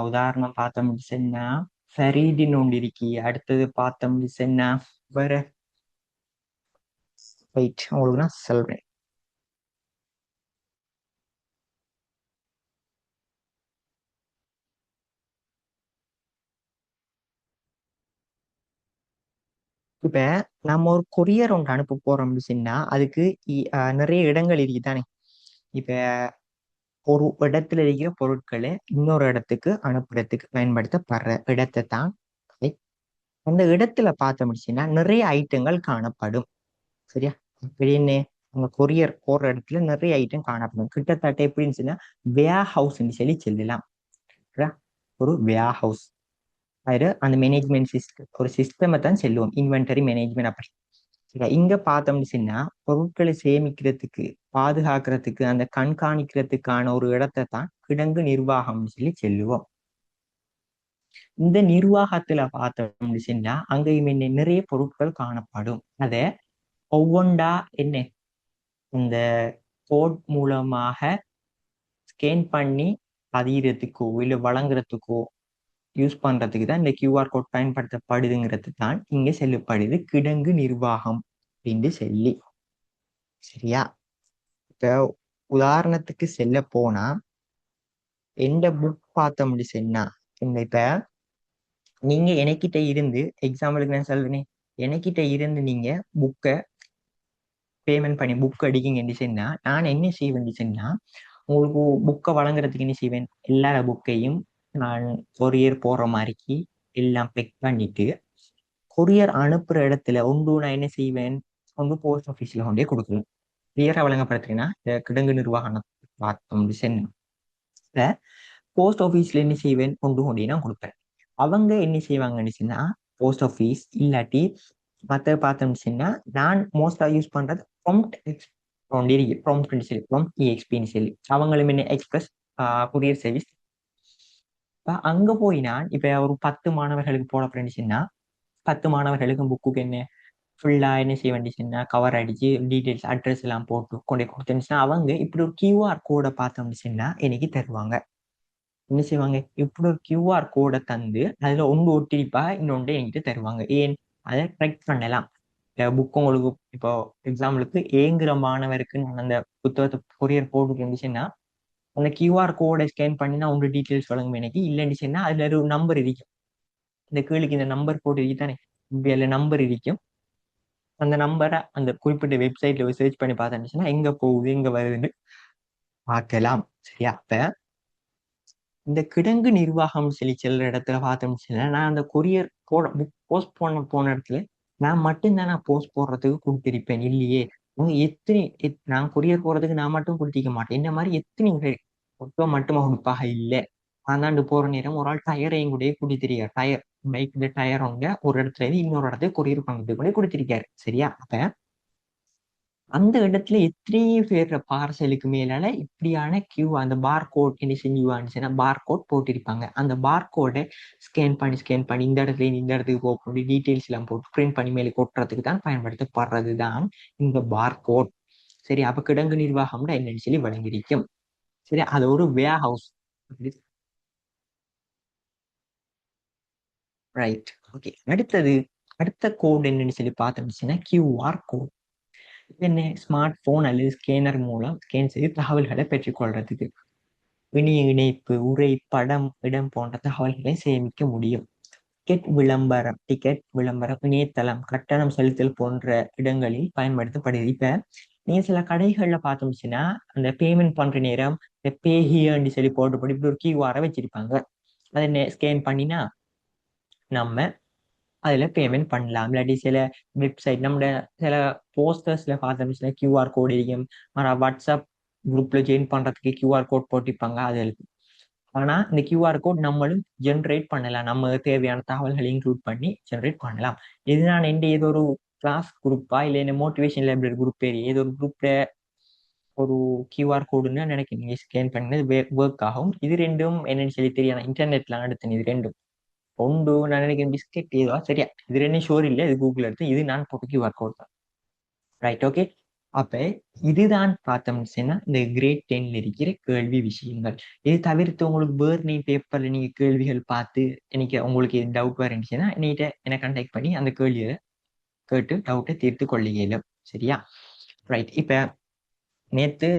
உதாரணம் பார்த்தோம்னு சொன்னா ஃபரீடின் ஒன்று இருக்கி, அடுத்தது பார்த்தோம்னு சொன்னா வேற. ரைட், உங்களுக்கு நான் சொல்றேன். இப்ப நம்ம ஒரு கொரியர் ஒன்று அனுப்ப போறோம்னு சொன்னா அதுக்கு நிறைய இடங்கள் இருக்குதானே. இப்ப ஒரு இடத்துல இருக்கிற பொருட்களை இன்னொரு இடத்துக்கு அனுப்புறதுக்கு பயன்படுத்தப்படுற இடத்தை தான் அந்த இடத்துல பார்த்தோம்னா நிறைய ஐட்டங்கள் காணப்படும். சரியா? அப்படின்னு அந்த கொரியர் போற இடத்துல நிறைய ஐட்டம் காணப்படும். கிட்டத்தட்ட எப்படின்னு சொன்னா வேர் ஹவுஸ்ன்னு சொல்லி சொல்லலாம். ஒரு வேர் ஹவுஸ், அது அந்த மேனேஜ்மெண்ட் சிஸ்டம், ஒரு சிஸ்டமை தான் செல்லுவோம், இன்வென்டரி மேனேஜ்மெண்ட் அப்படி. சரியா? இங்க பார்த்தோம்னு சொன்னா பொருட்களை சேமிக்கிறதுக்கு, பாதுகாக்கிறதுக்கு, அந்த கண்காணிக்கிறதுக்கான ஒரு இடத்தை தான் கிடங்கு நிர்வாகம்னு சொல்லி சொல்லுவோம். இந்த நிர்வாகத்துல பார்த்தோம்னு சொன்னா அங்கேயும் என்ன நிறைய பொருட்கள் காணப்படும். அத ஒவ்வொன்றா என்ன இந்த கோட் மூலமாக ஸ்கேன் பண்ணி பதியறதுக்கோ இல்ல வழங்குறதுக்கோ யூஸ் பண்றதுக்கு தான் இந்த கியூஆர் கோட் பயன்படுத்தப்படுதுங்கிறது தான் இங்க செல்லப்படுது கிடங்கு நிர்வாகம் அப்படின்னு சொல்லி. சரியா? இப்ப உதாரணத்துக்கு செல்ல போனா எந்த புக் பார்த்தோம்னு சொன்னா, இப்ப நீங்க எனக்கிட்ட இருந்து, எக்ஸாம்பிளுக்கு நான் சொல்றேனே, எனக்கிட்ட இருந்து நீங்க புக்கை பேமெண்ட் பண்ணி புக் அடிக்கிங்கன்னு சொன்னா நான் என்ன செய்வேன் சொன்னா உங்களுக்கு புக்கை வழங்குறதுக்கு என்ன செய்வேன், எல்லா புக்கையும் நான் கொரியர் போற மாதிரிக்கு எல்லாம் பெக் பண்ணிட்டு கொரியர் அனுப்புற இடத்துல ஒன்று நான் என்ன செய்வேன், ஒன்று போஸ்ட் ஆஃபீஸ்ல கொண்டே கொடுக்குறேன். கிளியரா வழங்கப்படுத்துறேன்னா இந்த கிடங்கு நிர்வாகம் பார்த்தோம் சொன்ன போஸ்ட் ஆஃபீஸ்ல என்ன செய்வேன், கொண்டே நான் கொடுப்பேன். அவங்க என்ன செய்வாங்கன்னு சொன்னா போஸ்ட் ஆஃபீஸ் இல்லாட்டி மற்ற பார்த்தோம்னு சொன்னா நான் மோஸ்டா யூஸ் பண்றது ப்ராம்ப்ட் எக்ஸ்பின்னு சொல்லி அவங்களும் என்ன எக்ஸ்பிரஸ் கொரியர் சர்வீஸ். இப்போ அங்க போய் நான் இப்ப ஒரு 10 மாணவர்களுக்கு போட ஃப்ரெண்ட்ஸ்னா 10 மாணவர்களுக்கு புக்கு என்ன ஃபுல்லா என்ன செய்ய வேண்டிச்சுன்னா கவர் அடிச்சு டீட்டெயில்ஸ் அட்ரஸ் எல்லாம் போட்டு கொண்டு கொடுத்துருந்துச்சுன்னா அவங்க இப்படி ஒரு கியூஆர் கோடை பார்த்தோம்னுச்சுன்னா எனக்கு தருவாங்க. என்ன செய்வாங்க, இப்படி ஒரு கியூஆர் கோடை தந்து அதுல ஒன்று ஒட்டிப்பா இன்னொன்று என்கிட்ட தருவாங்க. ஏன், அதை ட்ரெக் பண்ணலாம். புக் உங்களுக்கு இப்போ எக்ஸாம்பிளுக்கு ஏங்குற மாணவருக்கு நான் அந்த புத்தகத்தை கொரியர் போட்டு இருந்துச்சுன்னா அந்த கியூஆர் கோடை ஸ்கேன் பண்ணினா உங்க டீட்டெயில்ஸ் வழங்கும். எனக்கு இல்லைன்னுச்சுன்னா அதுல ஒரு நம்பர் இருக்கும், இந்த கீழுக்கு இந்த நம்பர் போட்டு இருக்குதானே, இதுல நம்பர் இருக்கும். அந்த நம்பரை அந்த குறிப்பிட்ட வெப்சைட்ல சர்ச் பண்ணி பார்த்தோம்னுச்சுன்னா எங்க போகுது எங்க வருதுன்னு பார்க்கலாம். சரியா? அப்ப இந்த கிடங்கு நிர்வாகம் சொல்லி செல்ற இடத்துல பார்த்தோம்னு நான் அந்த கொரியர் புக் போஸ்ட் போன இடத்துல நான் மட்டும்தான் நான் போஸ்ட் போடுறதுக்கு கொடுத்திருப்பேன் இல்லையே. நான் கொரியர் போறதுக்கு நான் மட்டும் கொடுத்திக்க மாட்டேன். இந்த மாதிரி எத்தனை பேர் மட்டுமா கொடுப்பாக இல்லை. ஆந்தாண்டு போற நேரம் ஒரு ஆள் டயரையும் கூட கொடுத்திருக்காரு. டயர் பைக்ல டயர் அவங்க ஒரு இடத்துல இருந்து இன்னொரு இடத்துக்கு கொரியர் பண்றது கூட கொடுத்திருக்காரு. சரியா? அப்ப அந்த இடத்துல எத்தனையோ பேர் பார்சலுக்கு மேலால இப்படியான கியூ அந்த பார் கோட் என்ன செஞ்சுவான்னு பார் கோட் போட்டிருப்பாங்க. அந்த பார் கோடை ஸ்கேன் பண்ணி இந்த இடத்துல இந்த இடத்துக்கு போக டீட்டெயில்ஸ் எல்லாம் போட்டு பிரிண்ட் பண்ணி மேலே கொட்டுறதுக்கு தான் பயன்படுத்தப்படுறது தான் இந்த பார் கோட். சரி, அப்ப கிடங்கு நிர்வாகம்னா என்னன்னு சொல்லி வழங்கியிருக்கும். சரி, அது ஒரு வேர் ஹவுஸ். ரைட். ஓகே, அடுத்த கோட் என்னன்னு சொல்லி பார்த்தோம்னா கியூஆர் கோட். என்ன, ஸ்மார்ட் போன் அல்லது ஸ்கேனர் மூலம் ஸ்கேன் செய்து தகவல்களை பெற்றுக்கொள்றதுக்கு இணைய இணைப்பு, உரை, படம், இடம் போன்ற தகவல்களை சேமிக்க முடியும். டிக்கெட் விளம்பரம், இணையதளம், கட்டணம் செலுத்தல் போன்ற இடங்களில் பயன்படுத்தப்படுது. இப்ப நீங்க சில கடைகள்ல பார்த்தோம்னா அந்த பேமெண்ட் பண்ற நேரம் இந்த பே ஹியர்ன்னு சொல்லி போட்டு இப்படி ஒரு கியூஆரை வச்சிருப்பாங்க. அதை ஸ்கேன் பண்ணினா நம்ம அதுல பேமெண்ட் பண்ணலாம். இல்லாட்டி சில வெப்சைட் நம்மளோட சில போஸ்டர்ஸ்ல பார்த்தோம்னா கியூஆர் கோட் இருக்கும். வாட்ஸ்அப் குரூப்ல ஜாயின் பண்றதுக்கு கியூஆர் கோட் போட்டிருப்பாங்க. அது ஆனா இந்த கியூஆர் கோட் நம்மளும் ஜென்ரேட் பண்ணலாம். நம்ம தேவையான தகவல்களை இன்க்ளூட் பண்ணி ஜென்ரேட் பண்ணலாம். இது நான் ஏதோ ஒரு கிளாஸ் குரூப்பா இல்லை என்ன மோட்டிவேஷன் லைப்ரரி குரூப் பேர் ஏதோ ஒரு குரூப்ல ஒரு கியூஆர் கோடுன்னு நினைக்கிறேன். நீங்க ஸ்கேன் பண்ணது ஒர்க் ஆகும். இது ரெண்டும் என்னன்னு சொல்லி தெரியாது. இன்டர்நெட்ல எடுத்தேன் இது ரெண்டும். ஒன்று நான் நினைக்கிறேன் பிஸ்கெட் ஏதோ சரியா, இது ரெண்டும் ஷோர் இல்லை. இது கூகுள் எடுத்து இது நான் போட்டு கியூஆர் கோட் தான். Right, okay. அப்ப இதுதான் பார்த்தோம்னா இந்த கிரேட் 10ல இருக்கிற கேள்வி விஷயங்கள். இது தவிர்த்து உங்களுக்கு பேர்னிங் பேப்பர்ல நீங்க கேள்விகள் பார்த்து எனக்கு உங்களுக்கு டவுட் இருந்துச்சுன்னா என்னை கான்டாக்ட் பண்ணி அந்த கேள்வியை கேட்டு டவுட்டை தீர்த்து கொள்ளுங்க. சரியா? ரைட். இப்ப நேத்து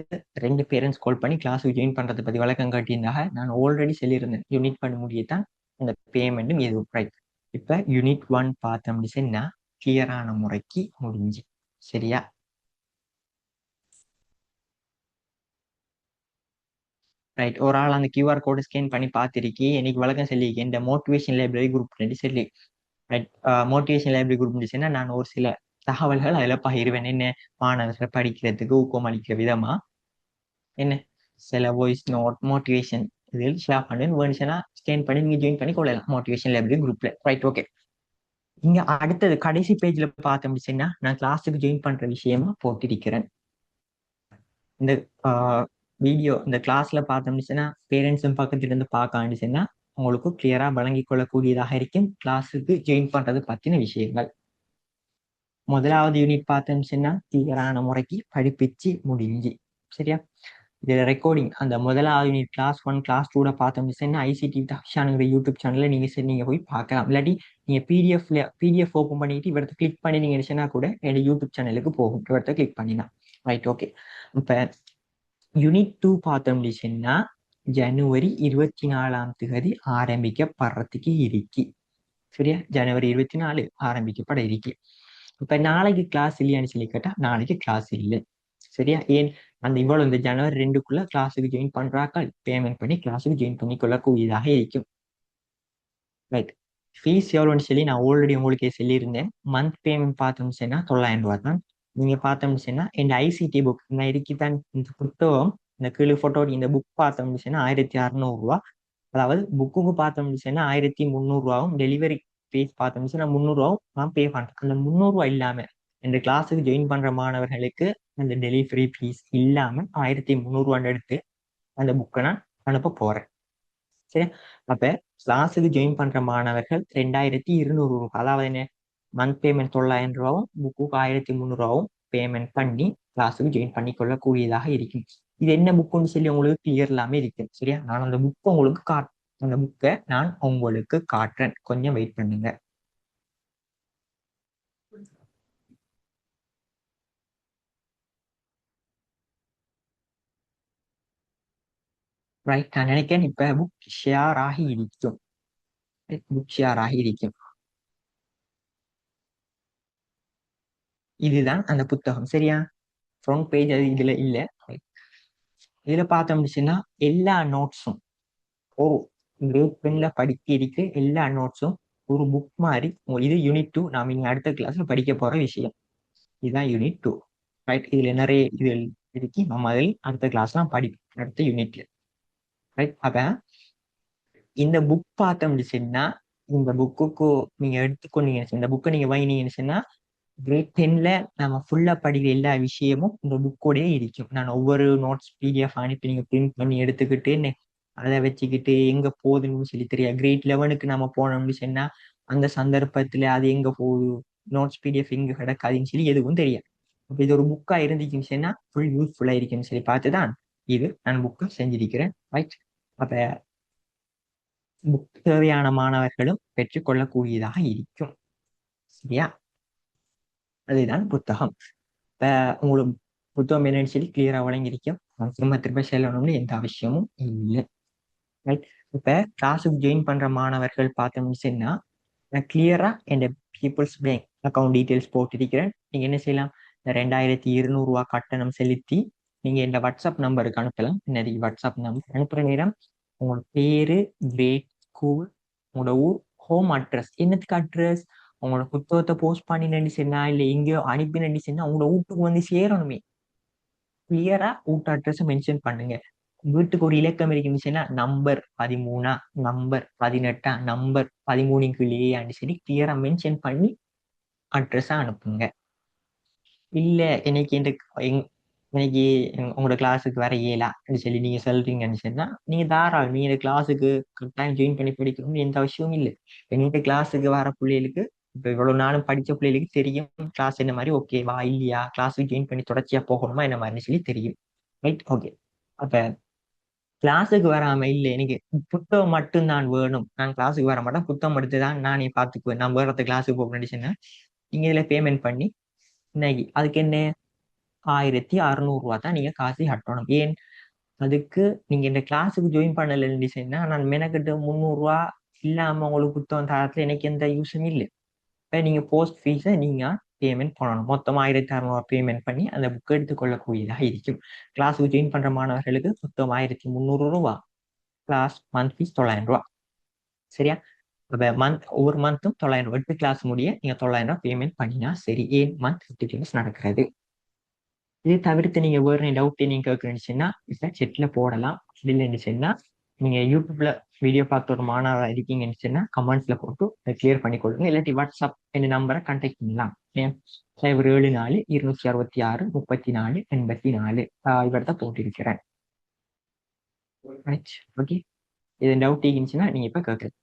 2 பேரண்ட்ஸ் கால் பண்ணி கிளாஸுக்கு ஜாயின் பண்றதை பத்தி வழக்கம் காட்டியிருந்தாக நான் ஆல்ரெடி சொல்லியிருந்தேன். யூனிட் பண்ண முடியத்தான் அந்த பேமெண்ட்டும் எதுவும். ரைட். இப்ப யூனிட் 1 பார்த்தோம்னா கிளியரான முறைக்கு முடிஞ்சு. சரியா? ரைட். ஒரு ஆள் அந்த கியூஆர் கோடு ஸ்கேன் பண்ணி பார்த்திருக்கி எனக்கு வழக்கம் சொல்லியிருக்கேன். இந்த மோட்டிவேஷன் லைப்ரரி குரூப் சொல்லி. ரைட். மோட்டிவேஷன் லைப்ரரி குரூப் இருந்துச்சுன்னா நான் ஒரு சில தகவல்கள் அதில் பகிர்வேன். என்ன, மாணவர்கள் படிக்கிறதுக்கு ஊக்கம் அளிக்கிற விதமா என்ன சில வாய்ஸ் நோட் மோட்டிவேஷன் இதில் ஷேர் பண்ணுன்னு வேணுச்சுன்னா ஸ்கேன் பண்ணி நீங்க ஜாயின் பண்ணி கொள்ளலாம் மோட்டிவேஷன் லைப்ரரி குரூப்ல. Right, okay. இங்க அடுத்தது கடைசி பேஜ்ல பார்த்தோம்னா நான் கிளாஸுக்கு ஜாயின் பண்ற விஷயமா போட்டிருக்கிறேன். இந்த வீடியோ இந்த கிளாஸ்ல பார்த்தோம்னா பேரண்ட்ஸும் பக்கத்துல இருந்து பார்க்க ஆண்டுச்சுன்னா உங்களுக்கு கிளியரா வழங்கி கொள்ளக்கூடியதாக இருக்கும் கிளாஸுக்கு ஜாயின் பண்றது பத்தின விஷயங்கள். முதலாவது யூனிட் பார்த்தோம்னா கிளியரான முறைக்கு படிப்பிச்சு முடிஞ்சு. சரியா? இதுல ரெக்கார்டிங் அந்த முதலாவது யூனிட் கிளாஸ் 1 கிளாஸ் 2 பார்த்தோம்னா ஐசிடி தக்ஷானுங்கிற யூடியூப் சேனல்ல நீங்க போய் பார்க்கலாம். இல்லாட்டி நீங்க பிடிஎஃப் ஓப்பன் பண்ணிட்டு இவரத்தை கிளிக் பண்ணி நீங்க நினைச்சா கூட என்னோட யூடியூப் சேனலுக்கு போகும். இவரத்தை கிளிக் பண்ணினா. Right, okay. இப்ப யூனிட் 2 பார்த்தோம்னா ஜனவரி 24 ஆரம்பிக்கப்படுறதுக்கு இருக்கு. சரியா? ஜனவரி 24 ஆரம்பிக்கப்பட இருக்கு. இப்ப நாளைக்கு கிளாஸ் இல்லையான்னு சொல்லி கேட்டா நாளைக்கு கிளாஸ் இல்லை. சரியா? ஏன், அந்த இவ்வளவு இந்த ஜனவரி 2க்குள்ள கிளாஸுக்கு ஜாயின் பண்றாக்கள் பேமெண்ட் பண்ணி கிளாஸுக்கு ஜாயின் பண்ணி கொள்ளக்கூடியதாக இருக்கும். ரைட். ஃபீஸ் எவ்வளோன்னு சொல்லி நான் ஆல்ரெடி உங்களுக்கு சொல்லியிருந்தேன். மந்த் பேமெண்ட் பார்த்தோம்னா 900 ரூபாய் தான். நீங்க பார்த்தோம்னா இந்த ஐசிடி புக் நான் இதுக்குதான் இந்த புத்தகம் இந்த கீழே போட்டோ இந்த புக் பார்த்தோம்னா 1600 ரூபாய். அதாவது புக்குக்கு பார்த்தோம்னா 1300 ரூபாவும் டெலிவரி ஃபீஸ் பார்த்தோம்னா 300 ரூபாவும் நான் பே பண்றேன். அந்த 300 ரூபாய் இல்லாம இந்த கிளாஸுக்கு ஜாயின் பண்ற மாணவர்களுக்கு அந்த டெலிவரி ஃபீஸ் இல்லாம 1300 ரூபாய் எடுத்து அந்த புக்கை நான் அனுப்ப போறேன். சரி? அப்ப கிளாஸுக்கு ஜாயின் பண்ற மாணவர்கள் 2200 ரூபாய், அதாவது என்ன, மந்த் பேமெண்ட் 900 ரூபாவும் புக்குக்கு 1300 ரூபாவும் பேமெண்ட் பண்ணி கிளாஸுக்கு ஜாயின் பண்ணி கொள்ளக்கூடியதாக இருக்கும். இது என்ன புக்குன்னு சொல்லி உங்களுக்கு கிளியர் இல்லாம இருக்கு. சரியா? நான் அந்த புக்கை உங்களுக்கு அந்த புக்கை நான் உங்களுக்கு காட்டுறேன். கொஞ்சம் வெயிட் பண்ணுங்க. ரைட். நான் நினைக்கிறேன் இப்ப புக் ஷேர் ஆகி இருக்கும். புக் ஷேர் ஆகி இருக்கும். இதுதான் அந்த புத்தகம். சரியா? ஃப்ரண்ட் பேஜ் அது இதுல இல்ல. இதுல பார்த்தோம்னா எல்லா நோட்ஸும் ஒரு கிரேட் 10ல படிக்க இருக்கு. எல்லா நோட்ஸும் ஒரு புக் மாதிரி. இது யூனிட் 2 நாம இங்க அடுத்த கிளாஸ்ல படிக்க போற விஷயம். இதுதான் யூனிட் 2. ரைட். இதுல நிறைய இது இருக்கு. நம்ம அதில் அடுத்த கிளாஸ்லாம் படிப்போம் அடுத்த யூனிட்ல. ரைட். அப்ப இந்த புக் பார்த்தோம்னா இந்த புக்குக்கு நீங்க எடுத்துக்கொண்டீங்க, இந்த புக்கை நீங்க வாங்கினீங்கன்னு கிரேட் 10ல நம்ம ஃபுல்லா படிக்கிற எல்லா விஷயமும் இந்த புக்கோடயே இருக்கும். நான் ஒவ்வொரு நோட்ஸ் பிடிஎஃப் அனுப்பி நீங்க பிரிண்ட் பண்ணி எடுத்துக்கிட்டு அதை வச்சுக்கிட்டு எங்க போகுதுன்னு சொல்லி தெரியாது. கிரேட் 11க்கு நம்ம போனோம்னு சொன்னா அந்த சந்தர்ப்பத்துல அது எங்க போகுது, நோட்ஸ் பிடிஎஃப் எங்க கிடக்காதுன்னு சொல்லி எதுவும் தெரியாது. அப்ப இது ஒரு புக்கா இருந்துச்சுன்னு சொன்னா ஃபுல் யூஸ்ஃபுல்லா இருக்குன்னு சொல்லி பார்த்துதான் இது நான் புக்கை செஞ்சிருக்கிறேன். ரைட். அப்ப தேவையான மாணவர்களும் பெற்றுக்கொள்ளக்கூடியதாக இருக்கும். சரியா? அதுதான் புத்தகம். இப்ப உங்களுக்கு புத்தகம் என்னன்னு சொல்லி கிளியரா வழங்கியிருக்கோம். திரும்ப திரும்ப செல்லணும்னு எந்த அவசியமும் இல்லை. ரைட். இப்ப கிளாஸுக்கு ஜாயின் பண்ற மாணவர்கள் பார்த்தோம்னு சொன்னா நான் கிளியரா என் பீப்புள்ஸ் பேங்க் அக்கௌண்ட் டீட்டெயில்ஸ் போட்டிருக்கிறேன். நீங்க என்ன செய்யலாம், 2200 ரூபா கட்டணம் செலுத்தி நீங்க இந்த வாட்ஸ்அப் நம்பருக்கு அனுப்பலாம். என்னது வாட்ஸ்அப் நம்பர் அனுப்புற நேரம் உங்களோட பேரு, கிரேட், ஸ்கூல், உங்களோட ஊர், ஹோம் அட்ரஸ். என்னத்துக்கு அட்ரஸ்? உங்களோட புத்தகத்தை போஸ்ட் பண்ணினு சொன்னா இல்லை எங்கேயோ அனுப்பினு சொன்னா உங்களோட வீட்டுக்கு வந்து சேரணுமே. கிளியரா வீட்டு அட்ரஸ் மென்ஷன் பண்ணுங்க. வீட்டுக்கு ஒரு இலக்கம் இருக்குன்னு நம்பர் 13, நம்பர் 18, நம்பர் 13 சொல்லி கிளியரா மென்ஷன் பண்ணி அட்ரஸா அனுப்புங்க. இல்ல இன்னைக்கு இன்னைக்கு உங்களோட கிளாஸுக்கு வர இயலான்னு சொல்லி நீங்க சொல்றீங்கன்னு சொன்னா நீங்க தாராளம் நீங்க இந்த கிளாஸுக்கு கட்டாயம் ஜாயின் பண்ணி படிக்கணும்னு எந்த அவசியமும் இல்லை. என்கிட்ட கிளாஸுக்கு வர பிள்ளைகளுக்கு இப்ப இவ்வளவு நாளும் படிச்ச பிள்ளைகளுக்கு தெரியும் கிளாஸ் என்ன மாதிரி ஓகேவா இல்லையா, கிளாஸுக்கு ஜாயின் பண்ணி தொடர்ச்சியா போகணுமா என்ன மாதிரி சொல்லி தெரியும். Right, okay. அப்ப கிளாஸுக்கு வராம இல்லை எனக்கு புத்தகம் மட்டும்தான் வேணும், நான் கிளாஸுக்கு வர மாட்டேன், புத்தகம் எடுத்துதான் நானே பார்த்துக்குவேன், நான் வேற கிளாஸுக்கு போகணும்னு சொன்னா நீங்க இதுல பேமெண்ட் பண்ணி இன்னைக்கு அதுக்கு என்ன 1600 ரூபா தான் நீங்க காசு கட்டணும். ஏன் அதுக்கு நீங்க இந்த கிளாஸுக்கு ஜாயின் பண்ணலன்னு சொன்னா நான் மெனக்கிட்ட 300 ரூபா இல்லாம உங்களுக்கு புத்தகம் தரத்துல எனக்கு எந்த யூஸும் இல்லை. இப்ப நீங்க போஸ்ட் ஃபீஸை நீங்க பேமெண்ட் பண்ணணும். மொத்தம் 1600 ரூபா பேமெண்ட் பண்ணி அந்த புக் எடுத்துக்கொள்ளக்கூடியதாக இருக்கும். கிளாஸுக்கு ஜாயின் பண்ற மாணவர்களுக்கு புத்தகம் 1300 ரூபா, கிளாஸ் மந்த் ஃபீஸ் 900 ரூபா. சரியா? அப்ப ஒவ்வொரு மந்த்தும் 900 ரூபா, 8 கிளாஸ் முடிய நீங்க 900 ரூபா பேமெண்ட் பண்ணினா சரி. ஏன் மந்த் 50 கிளாஸ் நடக்கிறது. இது தவிர்த்து நீங்க வேற டவுட் நீங்க கேட்கணுச்சுன்னா இப்ப செட்ல போடலாம். இல்லைன்னு சொன்னா நீங்க யூடியூப்ல வீடியோ பார்த்து ஒரு மாணவர் இருக்கீங்கன்னு சொன்னா கமெண்ட்ஸ்ல போட்டு கிளியர் பண்ணி கொடுங்க. இல்லாட்டி வாட்ஸ்அப் இந்த நம்பரை கான்டாக்ட் பண்ணலாம். 74 266 34 84 இவர்தான் போட்டிருக்கிறேன். ஓகே, இது டவுட் இருந்துச்சுன்னா நீங்க இப்ப கேட்கலாம்.